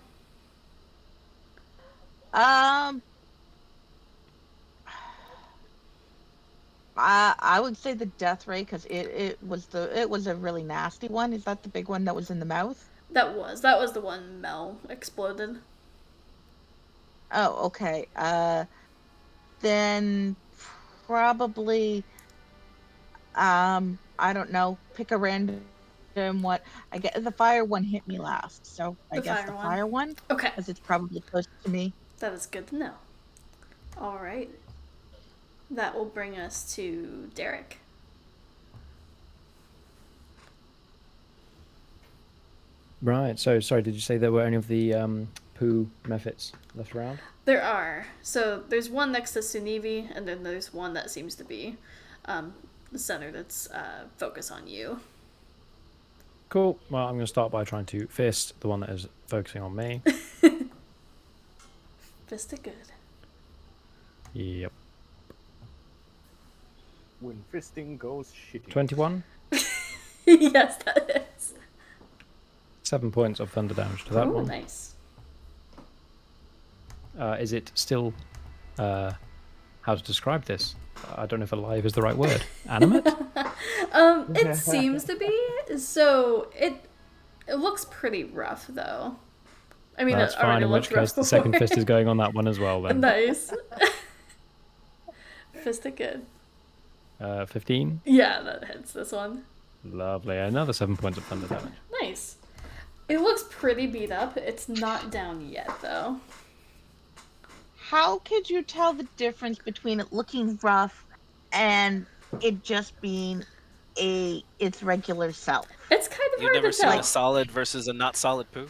I would say the death ray because it was a really nasty one. Is that the big one that was in the mouth? That was the one Mel exploded. Oh, okay. Then probably I don't know. Pick a random one. I get the fire one hit me last, so I The guess fire the one. fire one Okay, because it's probably close to me. that is good to know. All right. That will bring us to Derek. Right. So, sorry, did you say there were any of the poo methods left around? There are. So there's one next to Sunivi, and then there's one that seems to be the center that's focused on you. Cool. Well, I'm going to start by trying to fist the one that is focusing on me. Fist it good. Yep. When fisting goes shitty. 21. Yes, that is. 7 points of thunder damage to that Ooh, one. nice. Is it still... how to describe this? I don't know if alive is the right word. Animate? It seems to be. So it looks pretty rough though. I mean, That's it already fine, in looked which case rough the second before. fist is going on that one as well then. Nice. Fist it good. 15. Yeah, that hits this one. Lovely. Another 7 points of thunder damage. Nice. It looks pretty beat up. It's not down yet, though. How could you tell the difference between it looking rough and it just being its regular self? It's kind of You've hard never to seen tell. a solid versus a not solid poo?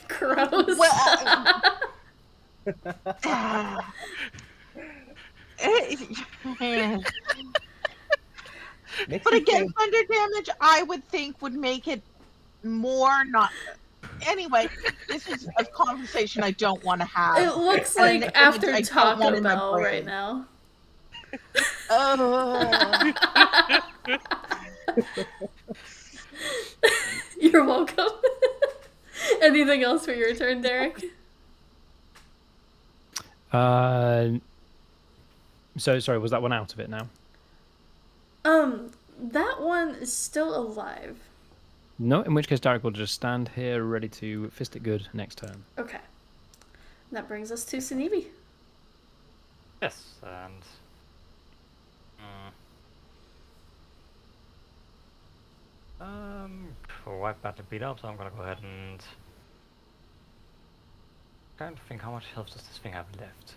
Gross. Well, Makes but you again, think. thunder damage, I would think would make it more not. Anyway, this is a conversation I don't want to have. It looks And an like image after I don't want Taco in my Bell right brain. now. You're welcome. Anything else for your turn, Derek? So sorry, was that one out of it now? That one is still alive. No, in which case Derek will just stand here ready to fist it good next turn. Okay. That brings us to Sinibi. Yes, and wipe that to beat up, so I'm gonna go ahead and trying to think how much health does this thing have left.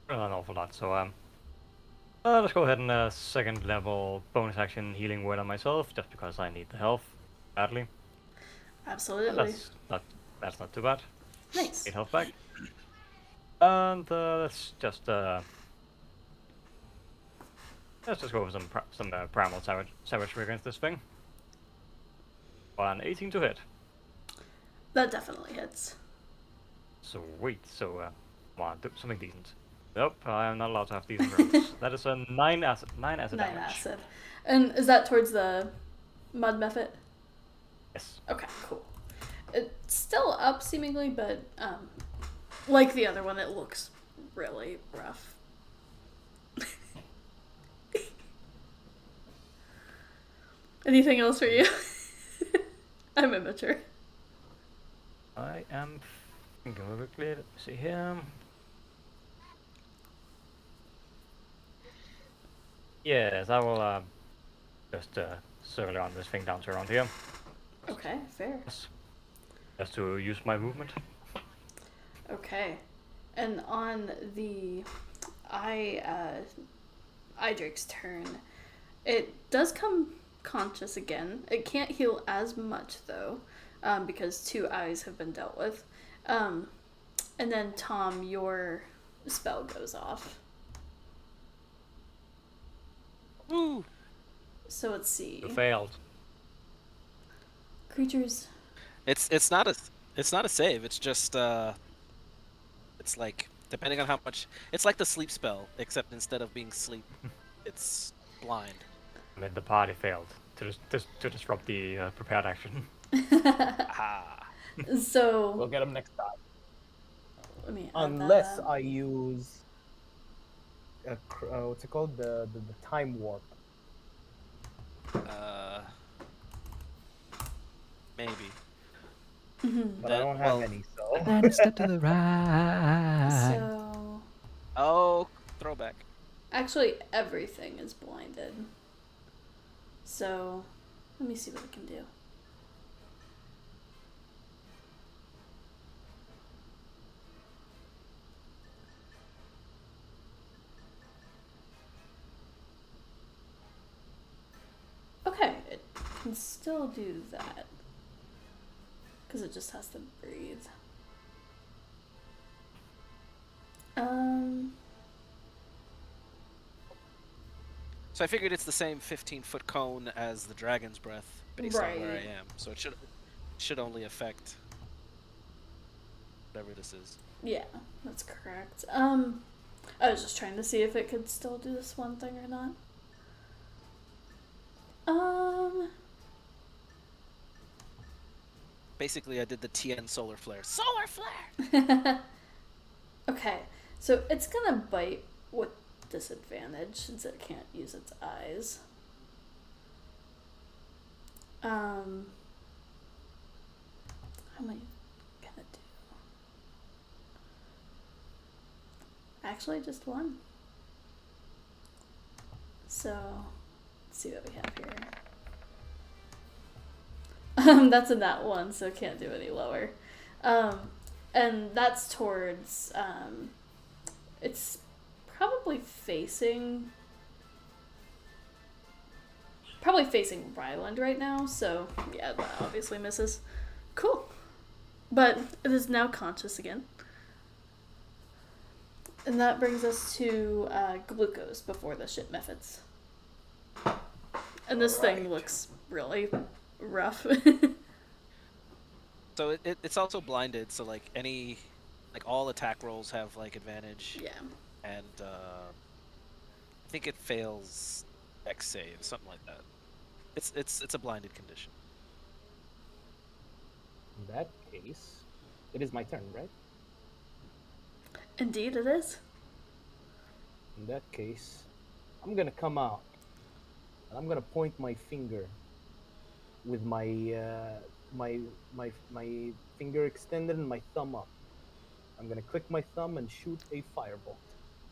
Not an awful lot, so let's go ahead and second level bonus action healing word on myself, just because I need the health badly. And Absolutely. that's not too bad. Nice. 8 health back. And let's just go with some primal savagery against this thing. 18 to hit. That definitely hits. Sweet. So come on, do something decent. Nope, I am not allowed to have decent rolls. That is a 9 acid. 9 acid 9 damage. acid. And is that towards the mud method? Yes. Okay, cool. It's still up seemingly, but like the other one, it looks really rough. Anything else for you? I'm immature. I am thinking really quickly. Let me see here. Yes, I will just circle on this thing down to around here. Okay, fair. Yes. Just to use my movement. Okay. And on the Idric's turn, it does come conscious again. It can't heal as much though, because 2 eyes have been dealt with. And then Tom, your spell goes off. Woo! So let's see. You failed. Creatures. It's not a save. It's just it's like depending on how much. It's like the sleep spell, except instead of being sleep, it's blind. I mean, the party failed to disrupt the prepared action. Ah. We'll So get them next time. let me add Unless that. I use what's it called? The time warp. Maybe. But I don't have any, so. Then step to the right. So Oh, throwback. actually everything is blinded. So let me see what it can do. Okay, it can still do that. Because it just has to breathe. So I figured it's the same 15-foot cone as the dragon's breath, based on where I Right. am. So it should only affect whatever this is. Yeah, that's correct. I was just trying to see if it could still do this one thing or not. Basically, I did the TN solar flare. Solar flare. Okay, so it's gonna bite with disadvantage since it can't use its eyes. How am I gonna do? Actually, just one. So, let's see what we have here. That's a nat 1, so can't do any lower. And that's towards, it's probably facing Ryland right now, so yeah, that obviously misses. Cool. But it is now conscious again. And that brings us to glucose before the ship methods. And this thing looks really rough. So it's also blinded, so like all attack rolls have like advantage. Yeah. And I think it fails X save, something like that. It's a blinded condition. In that case, it is my turn, right? Indeed, it is. In that case, I'm gonna come out and I'm gonna point my finger with my my finger extended and my thumb up. I'm gonna click my thumb and shoot a firebolt.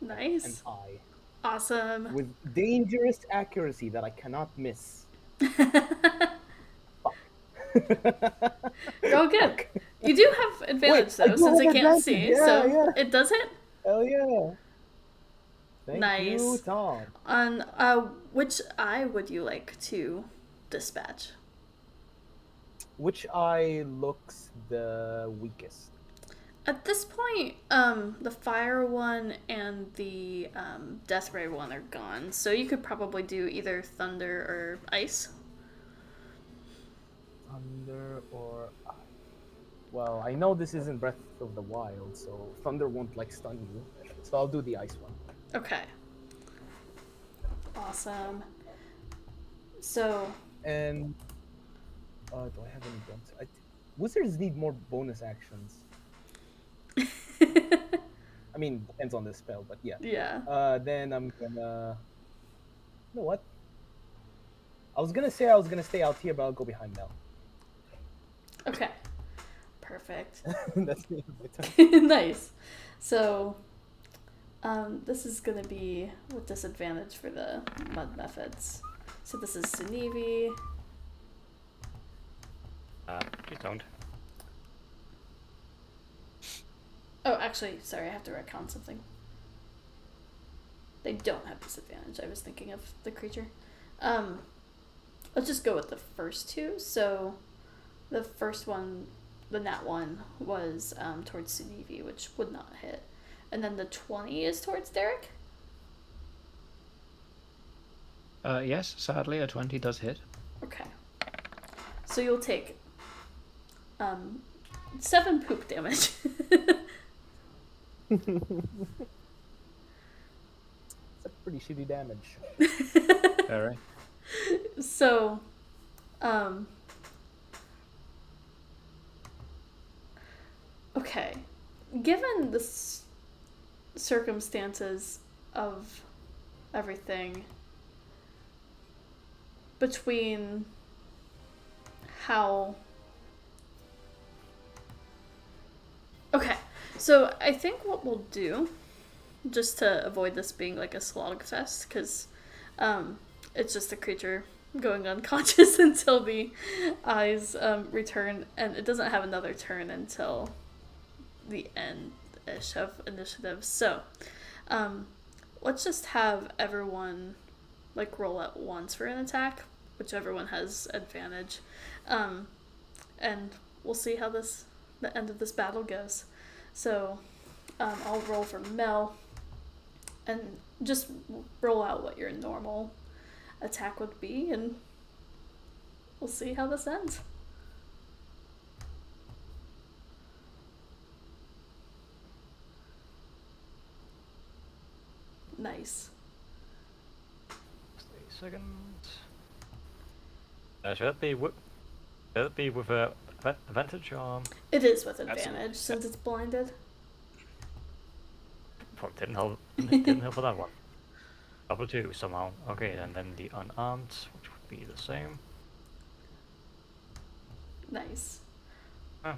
Nice. An eye. Awesome. With dangerous accuracy that I cannot miss. You're all good. You do have advantage though, since I can't see, yeah, so yeah. it does hit. Hell yeah. Thank you, Nice. Tom. On which eye would you like to dispatch? Which eye looks the weakest? At this point, the fire one and the death ray one are gone, so you could probably do either thunder or ice. Thunder or ice? Well, I know this isn't Breath of the Wild, so thunder won't like stun you. So I'll do the ice one. Okay. Awesome. So. And do I have any bonus? Wizards need more bonus actions. I mean, depends on the spell, but yeah. Yeah. Then I'm gonna. You know what? I was gonna say I was gonna stay out here, but I'll go behind Mel. Okay. Perfect. That's the end of my turn. Nice. So, this is gonna be with disadvantage for the mud methods. So this is Sunevi. Please don't. Oh, actually, sorry, I have to retcon something. They don't have disadvantage. I was thinking of the creature. Let's just go with the first two. So, the first one, the nat 1, was towards Sunevi, which would not hit. And then the 20 is towards Derek? Yes, sadly, a 20 does hit. Okay. So you'll take 7 poop damage. It's a pretty shitty damage. Very. So, okay. Given the circumstances of everything, between how... Okay, so I think what we'll do, just to avoid this being like a slogfest, because it's just a creature going unconscious until the eyes return, and it doesn't have another turn until the end-ish of initiative. So let's just have everyone like roll at once for an attack, whichever one has advantage, and we'll see how the end of this battle goes. So I'll roll for Mel, and just roll out what your normal attack would be, and we'll see how this ends. Nice. Just a second. Should it be with advantage or? It is with advantage Absolutely. since it's blinded. Probably didn't help for that one. Double 2 somehow. Okay, and then the unarmed, which would be the same. Nice.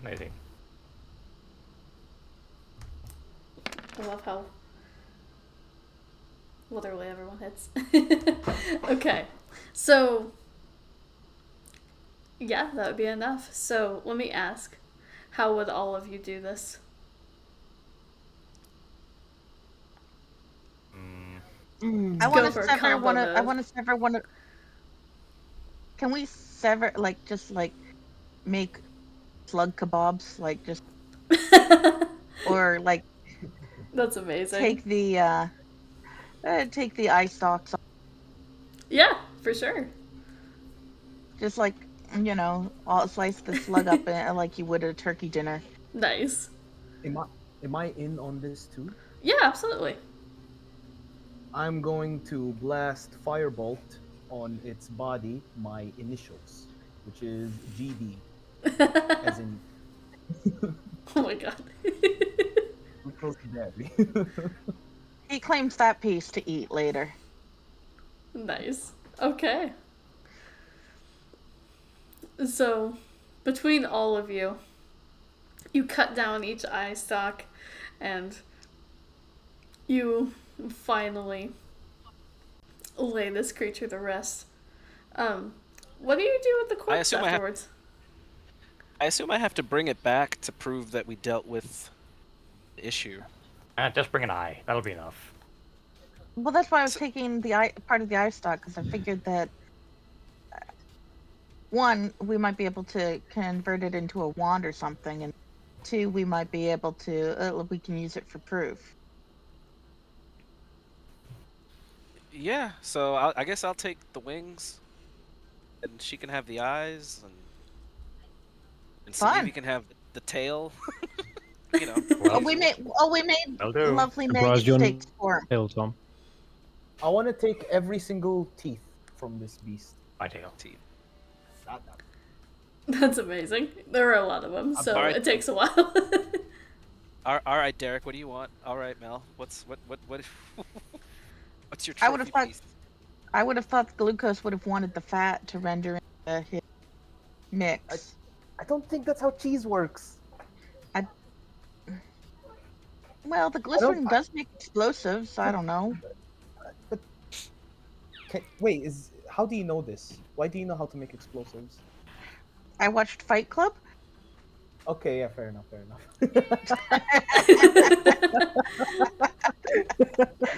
Maybe. I love how literally everyone hits. Okay, so yeah, that would be enough. So let me ask, how would all of you do this? I Go want to for a sever combo one of. I move. want to sever one of. Can we sever just make slug kebabs just or That's amazing. take the eye stalks off, Yeah, for sure. just all slice the slug up like you would at a turkey dinner. Nice. Am I in on this too? Yeah, absolutely. I'm going to blast firebolt on its body, my initials, which is GD, as in Oh my god. glucose daddy. He claims that piece to eat later. Nice. Okay. So, between all of you, you cut down each eye stalk and you finally lay this creature to rest. Um, what do you do with the corpse assume I have- afterwards? I assume I have to bring it back to prove that we dealt with the issue. Just bring an eye. That'll be enough. Well, that's why I was taking the part of the eye stalk, because I figured that one, we might be able to convert it into a wand or something, and two, we might be able to we can use it for proof. Yeah, so I guess I'll take the wings, and she can have the eyes, and Fun. Stevie can have the tail. Well, we made Will do. lovely Surprised maggot you're steaks for him. Hill, Tom. I want to take every single teeth from this beast. My tail. Teeth. That's amazing. There are a lot of them, so alright. it takes a while. All right, Derek. What do you want? All right, Mel. What's what's your I would've trophy piece? I would have thought Glucose would have wanted the fat to render his mix. I don't think that's how cheese works. Well, the glycerin does make explosives. I don't know. Wait, how do you know this? Why do you know how to make explosives? I watched Fight Club. Okay, yeah, fair enough.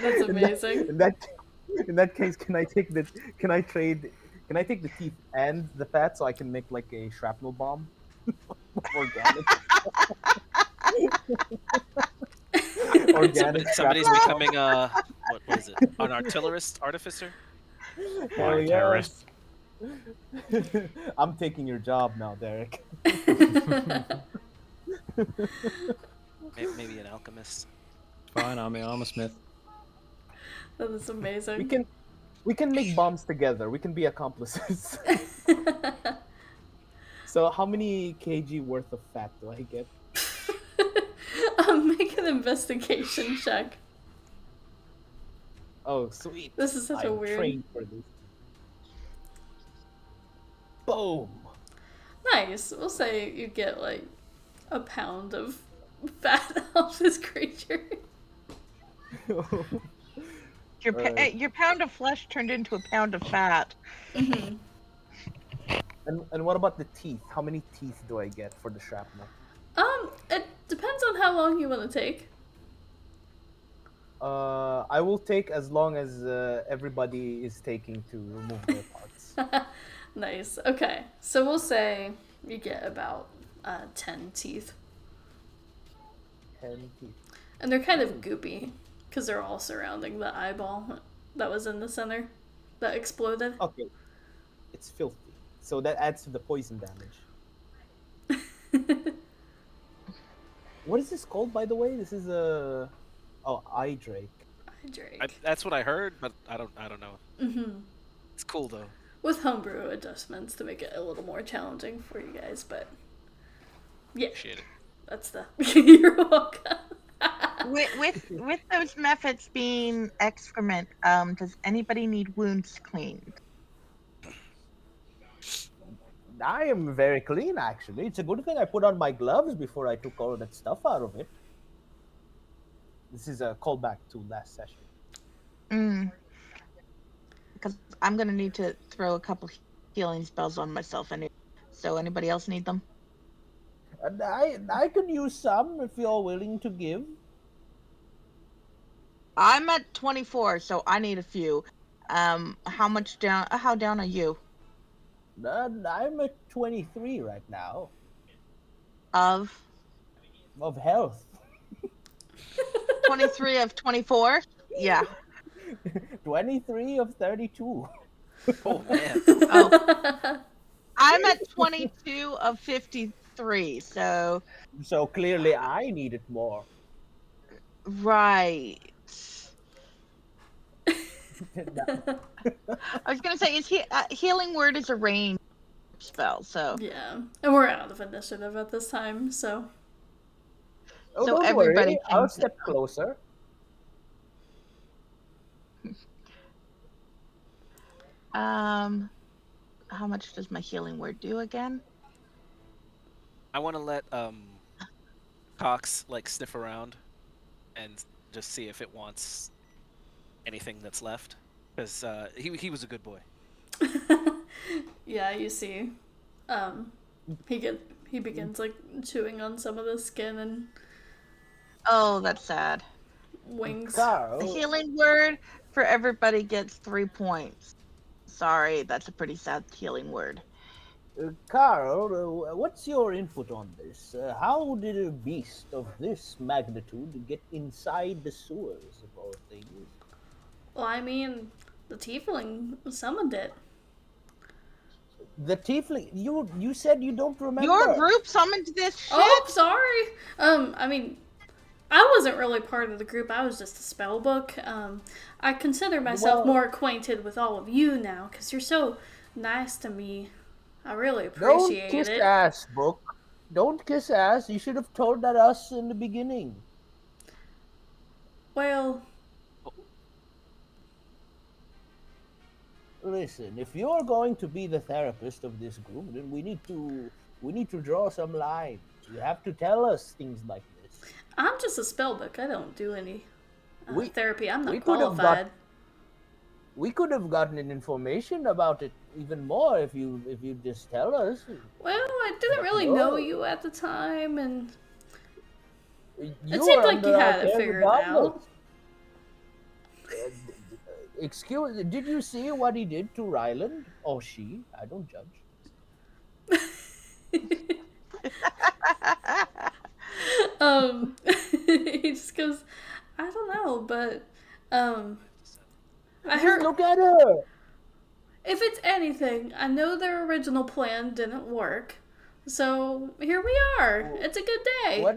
That's amazing. In that case, can I take the teeth and the fat so I can make like a shrapnel bomb? Organic. Organic Somebody's shrapnel. becoming what is it? An artillerist artificer? Hell One terrorist. yes. I'm taking your job now, Derek. Maybe an alchemist. Fine, I'm a smith. That is amazing. We can make bombs together. We can be accomplices. So how many kg worth of fat do I get? Make an investigation check. Oh, sweet. This is such a I'm weird. trained for this. Boom. Nice. We'll say you get like a pound of fat off this creature. Your pound of flesh turned into a pound of fat. Mm-hmm. And what about the teeth? How many teeth do I get for the shrapnel? It depends on how long you want to take. I will take as long as everybody is taking to remove their parts. Nice. Okay, so we'll say you get about 10 teeth, 10 teeth. and they're kind of goopy because they're all surrounding the eyeball that was in the center that exploded. Okay, it's filthy. So that adds to the poison damage. What is this called, by the way? This is a eye drake. Drake. That's what I heard, but I don't know. Mm-hmm. It's cool though. With homebrew adjustments to make it a little more challenging for you guys, but yeah, Appreciate it. that's the. You're welcome. With those methods being excrement, does anybody need wounds cleaned? I am very clean, actually. It's a good thing I put on my gloves before I took all that stuff out of it. This is a callback to last session. Mm, because I'm gonna need to throw a couple healing spells on myself anyway. So anybody else need them? And I could use some if you're willing to give. I'm at 24, so I need a few. How much down? How down are you? I'm at 23 right now Of of health. 23 of 24? Yeah. 23 of 32. Oh man. Oh, I'm at 22 of 53. So So clearly I need it more. right. No, I was gonna say, is healing word is a range spell, so Yeah, and we're out of initiative at this time, so oh, so don't everybody worry. I'll can. step closer. How much does my healing word do again? I want to let Cox like sniff around and just see if it wants anything that's left, because he was a good boy. yeah, you see, he begins like chewing on some of the skin and Oh, that's sad. wings. The Carl, healing word for everybody gets 3 points. Sorry, that's a pretty sad healing word. Carl, what's your input on this? How did a beast of this magnitude get inside the sewers of all things? Well, I mean, the tiefling summoned it. The tiefling. You said you don't Your remember. group summoned this shit? Oh, sorry. I mean, I wasn't really part of the group. I was just a spell book. I consider myself Well, more acquainted with all of you now because you're so nice to me. I really don't appreciate kiss it. ass, book. Don't kiss ass. You should have told that us in the beginning. Well, Listen, if you're going to be the therapist of this group, then we need to draw some lines. You have to tell us things like this. I'm just a spell book. I don't do any We therapy. I'm we not could have got qualified. we could have gotten an information about it even more if you just tell us. Well, I didn't But really know no, you at the time, and it you seemed are like you under our had it care figured regardless. out. Excuse, did you see what he did to Ryland? Or she? I don't judge. He just goes, I don't know, but um, I Just heard look at her. if it's anything, I know their original plan didn't work, so here we are. It's a good day. What?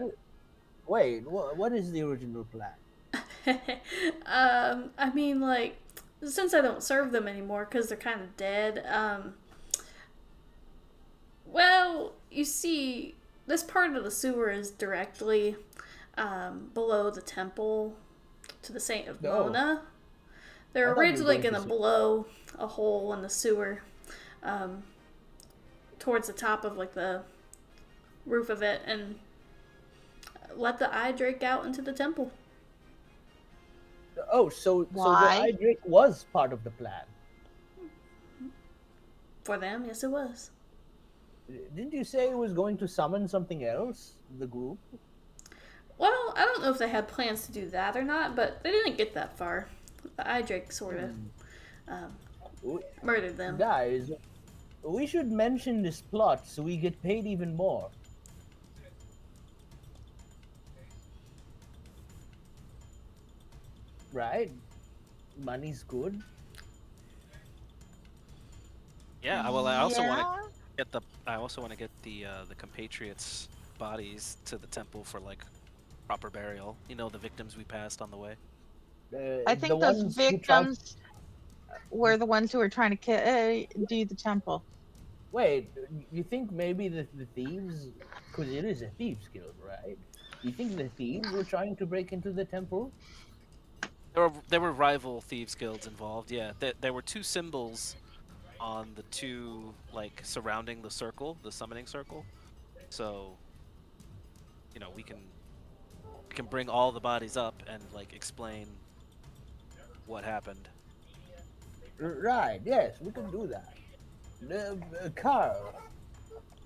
Wait, what is the original plan? I mean, like, since I don't serve them anymore because they're kind of dead. Well, you see, this part of the sewer is directly below the temple to the Saint of No, Mona. I They're thought you were originally going to going to say. blow a hole in the sewer um, towards the top of like the roof of it and let the eye drake out into the temple. Oh, so the Why? eye drake was part of the plan. For them, yes, it was. Didn't you say it was going to summon something else? The group. Well, I don't know if they had plans to do that or not, but they didn't get that far. The eye drake sort of um, W- murdered them. Guys, we should mention this plot so we get paid even more. Right? Money's good. Yeah. Well, I also want to Yeah. get the compatriots' bodies to the temple for like proper burial. You know, the victims we passed on the way. I The think those ones who tried. victims were the ones who were trying to do the temple. Wait, you think maybe the thieves, because it is a thieves guild, right? You think the thieves were trying to break into the temple? There were rival thieves guilds involved. Yeah, there were two symbols on the two like surrounding the circle, the summoning circle. So, we can bring all the bodies up and like explain what happened. Right, yes, we can do that. Carl,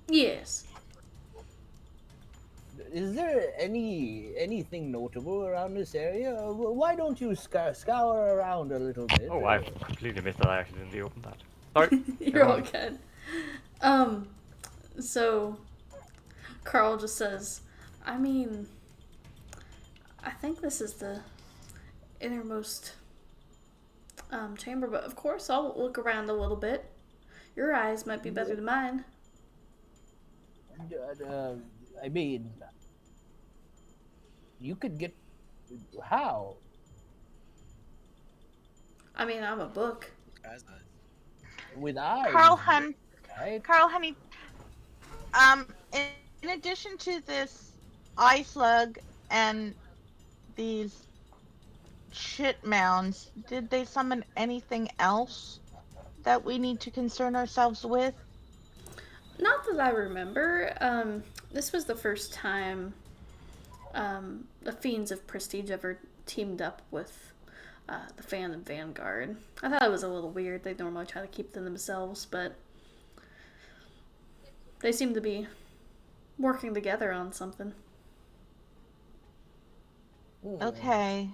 Yes. is there anything notable around this area? Why don't you scour around a little bit? Oh, I've completely missed that I accidentally opened that. Sorry. You're all on. good. So Carl just says, I mean, I think this is the innermost chamber, but of course I'll look around a little bit. Your eyes might be better than mine. I mean, you could get how? I mean, I'm a book. Guys, With eyes, Carl, right? honey, in addition to this eye slug and these shit mounds, did they summon anything else that we need to concern ourselves with? Not that I remember. This was the first time the Fiends of Prestige ever teamed up with the Fan and Vanguard. I thought it was a little weird. They normally try to keep them themselves, but they seem to be working together on something. Okay.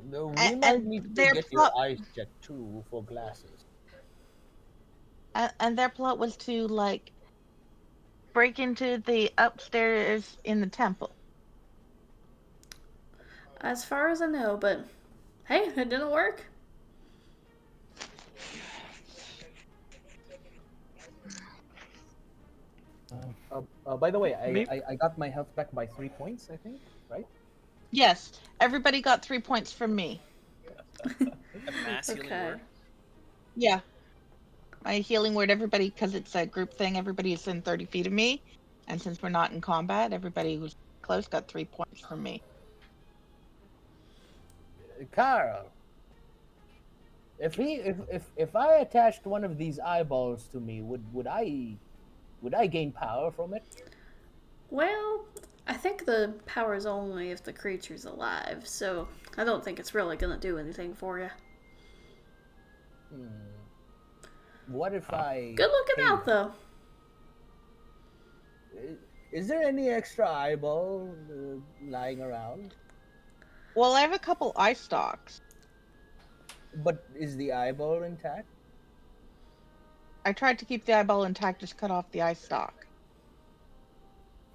We And- might and need to their get your plot- eyes checked too for glasses. And their plot was to, like, break into the upstairs in the temple. As far as I know, but hey, it didn't work. By the way, Me- I got my health back by 3 points, I think, right? Yes, everybody got 3 points from me. a mass healing Okay. word. Yeah. My healing word, everybody, because it's a group thing, everybody is within 30 feet of me. And since we're not in combat, everybody who's close got 3 points from me. Carl, if I attached one of these eyeballs to me, would I gain power from it? Well, I think the power is only if the creature's alive, so I don't think it's really gonna do anything for you. What if I? Good looking out, though. Is there any extra eyeball lying around? Well, I have a couple eye stalks. But is the eyeball intact? I tried to keep the eyeball intact, just cut off the eye stalk.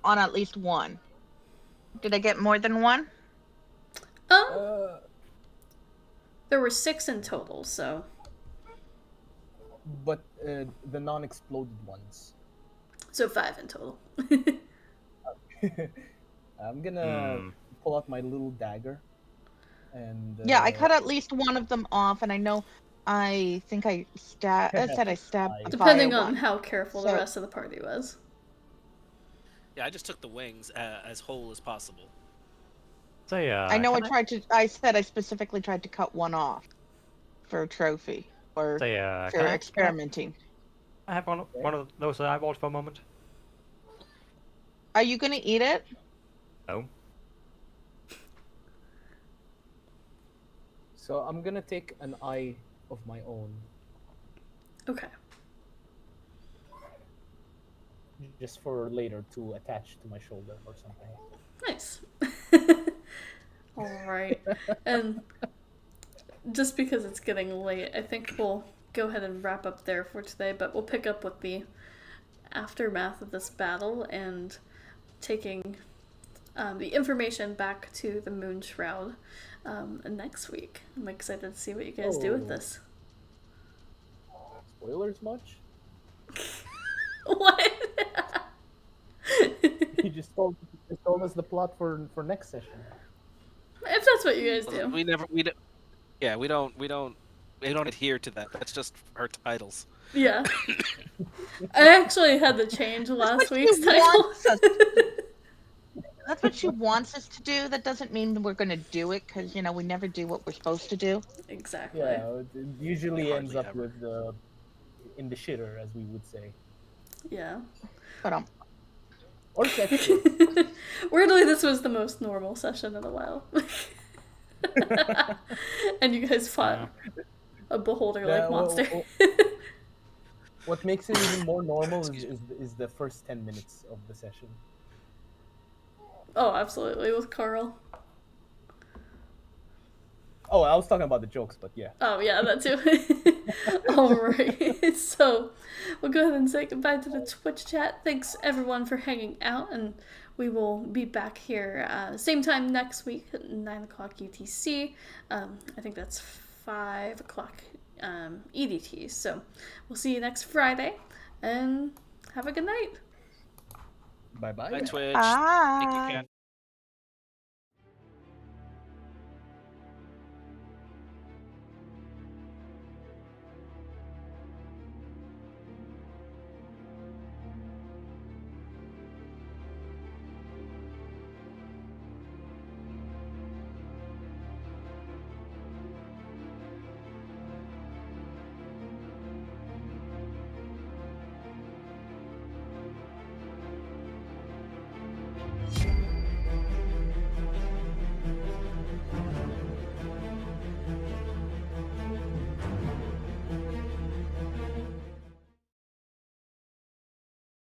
On at least one. Did I get more than one? There were 6 in total, so But the non-exploded ones. 5 in total. I'm gonna pull out my little dagger. And Yeah, I cut at least one of them off, and I think I said I stabbed the Depending fire on one. how careful the So- rest of the party was. Yeah, I just took the wings as whole as possible. Say, I know I said I specifically tried to cut one off for a trophy or Say, for experimenting. I have one of those eyeballs for a moment. Are you gonna eat it? No. So I'm gonna take an eye of my own, Okay. just for later to attach to my shoulder or something. Nice. Alright. And just because it's getting late, I think we'll go ahead and wrap up there for today, but we'll pick up with the aftermath of this battle and taking the information back to the Moon Shroud next week. I'm excited to see what you guys do with this. Spoilers much? What? You just told us the plot for next session. If that's what you guys do. We don't adhere to that. That's just our titles. Yeah. I actually had to change last what week's she title. wants us That's what she wants us to do. That doesn't mean we're gonna do it, because we never do what we're supposed to do. Exactly. Yeah, it usually ends Hardly up ever. with in the shitter, as we would say, Yeah. But or sexual. Weirdly, this was the most normal session in a while. And you guys fought a beholder-like The- monster. What makes it even more normal is the first 10 minutes of the session. Oh, absolutely, with Carl. Oh, I was talking about the jokes, but yeah. Oh, yeah, that too. Alright, so we'll go ahead and say goodbye to the Twitch chat. Thanks everyone for hanging out, and we will be back here same time next week at 9 o'clock UTC. I think that's 5 o'clock EDT. So we'll see you next Friday, and have a good night. Bye-bye. Bye, Twitch. Thank you, bye. Ken.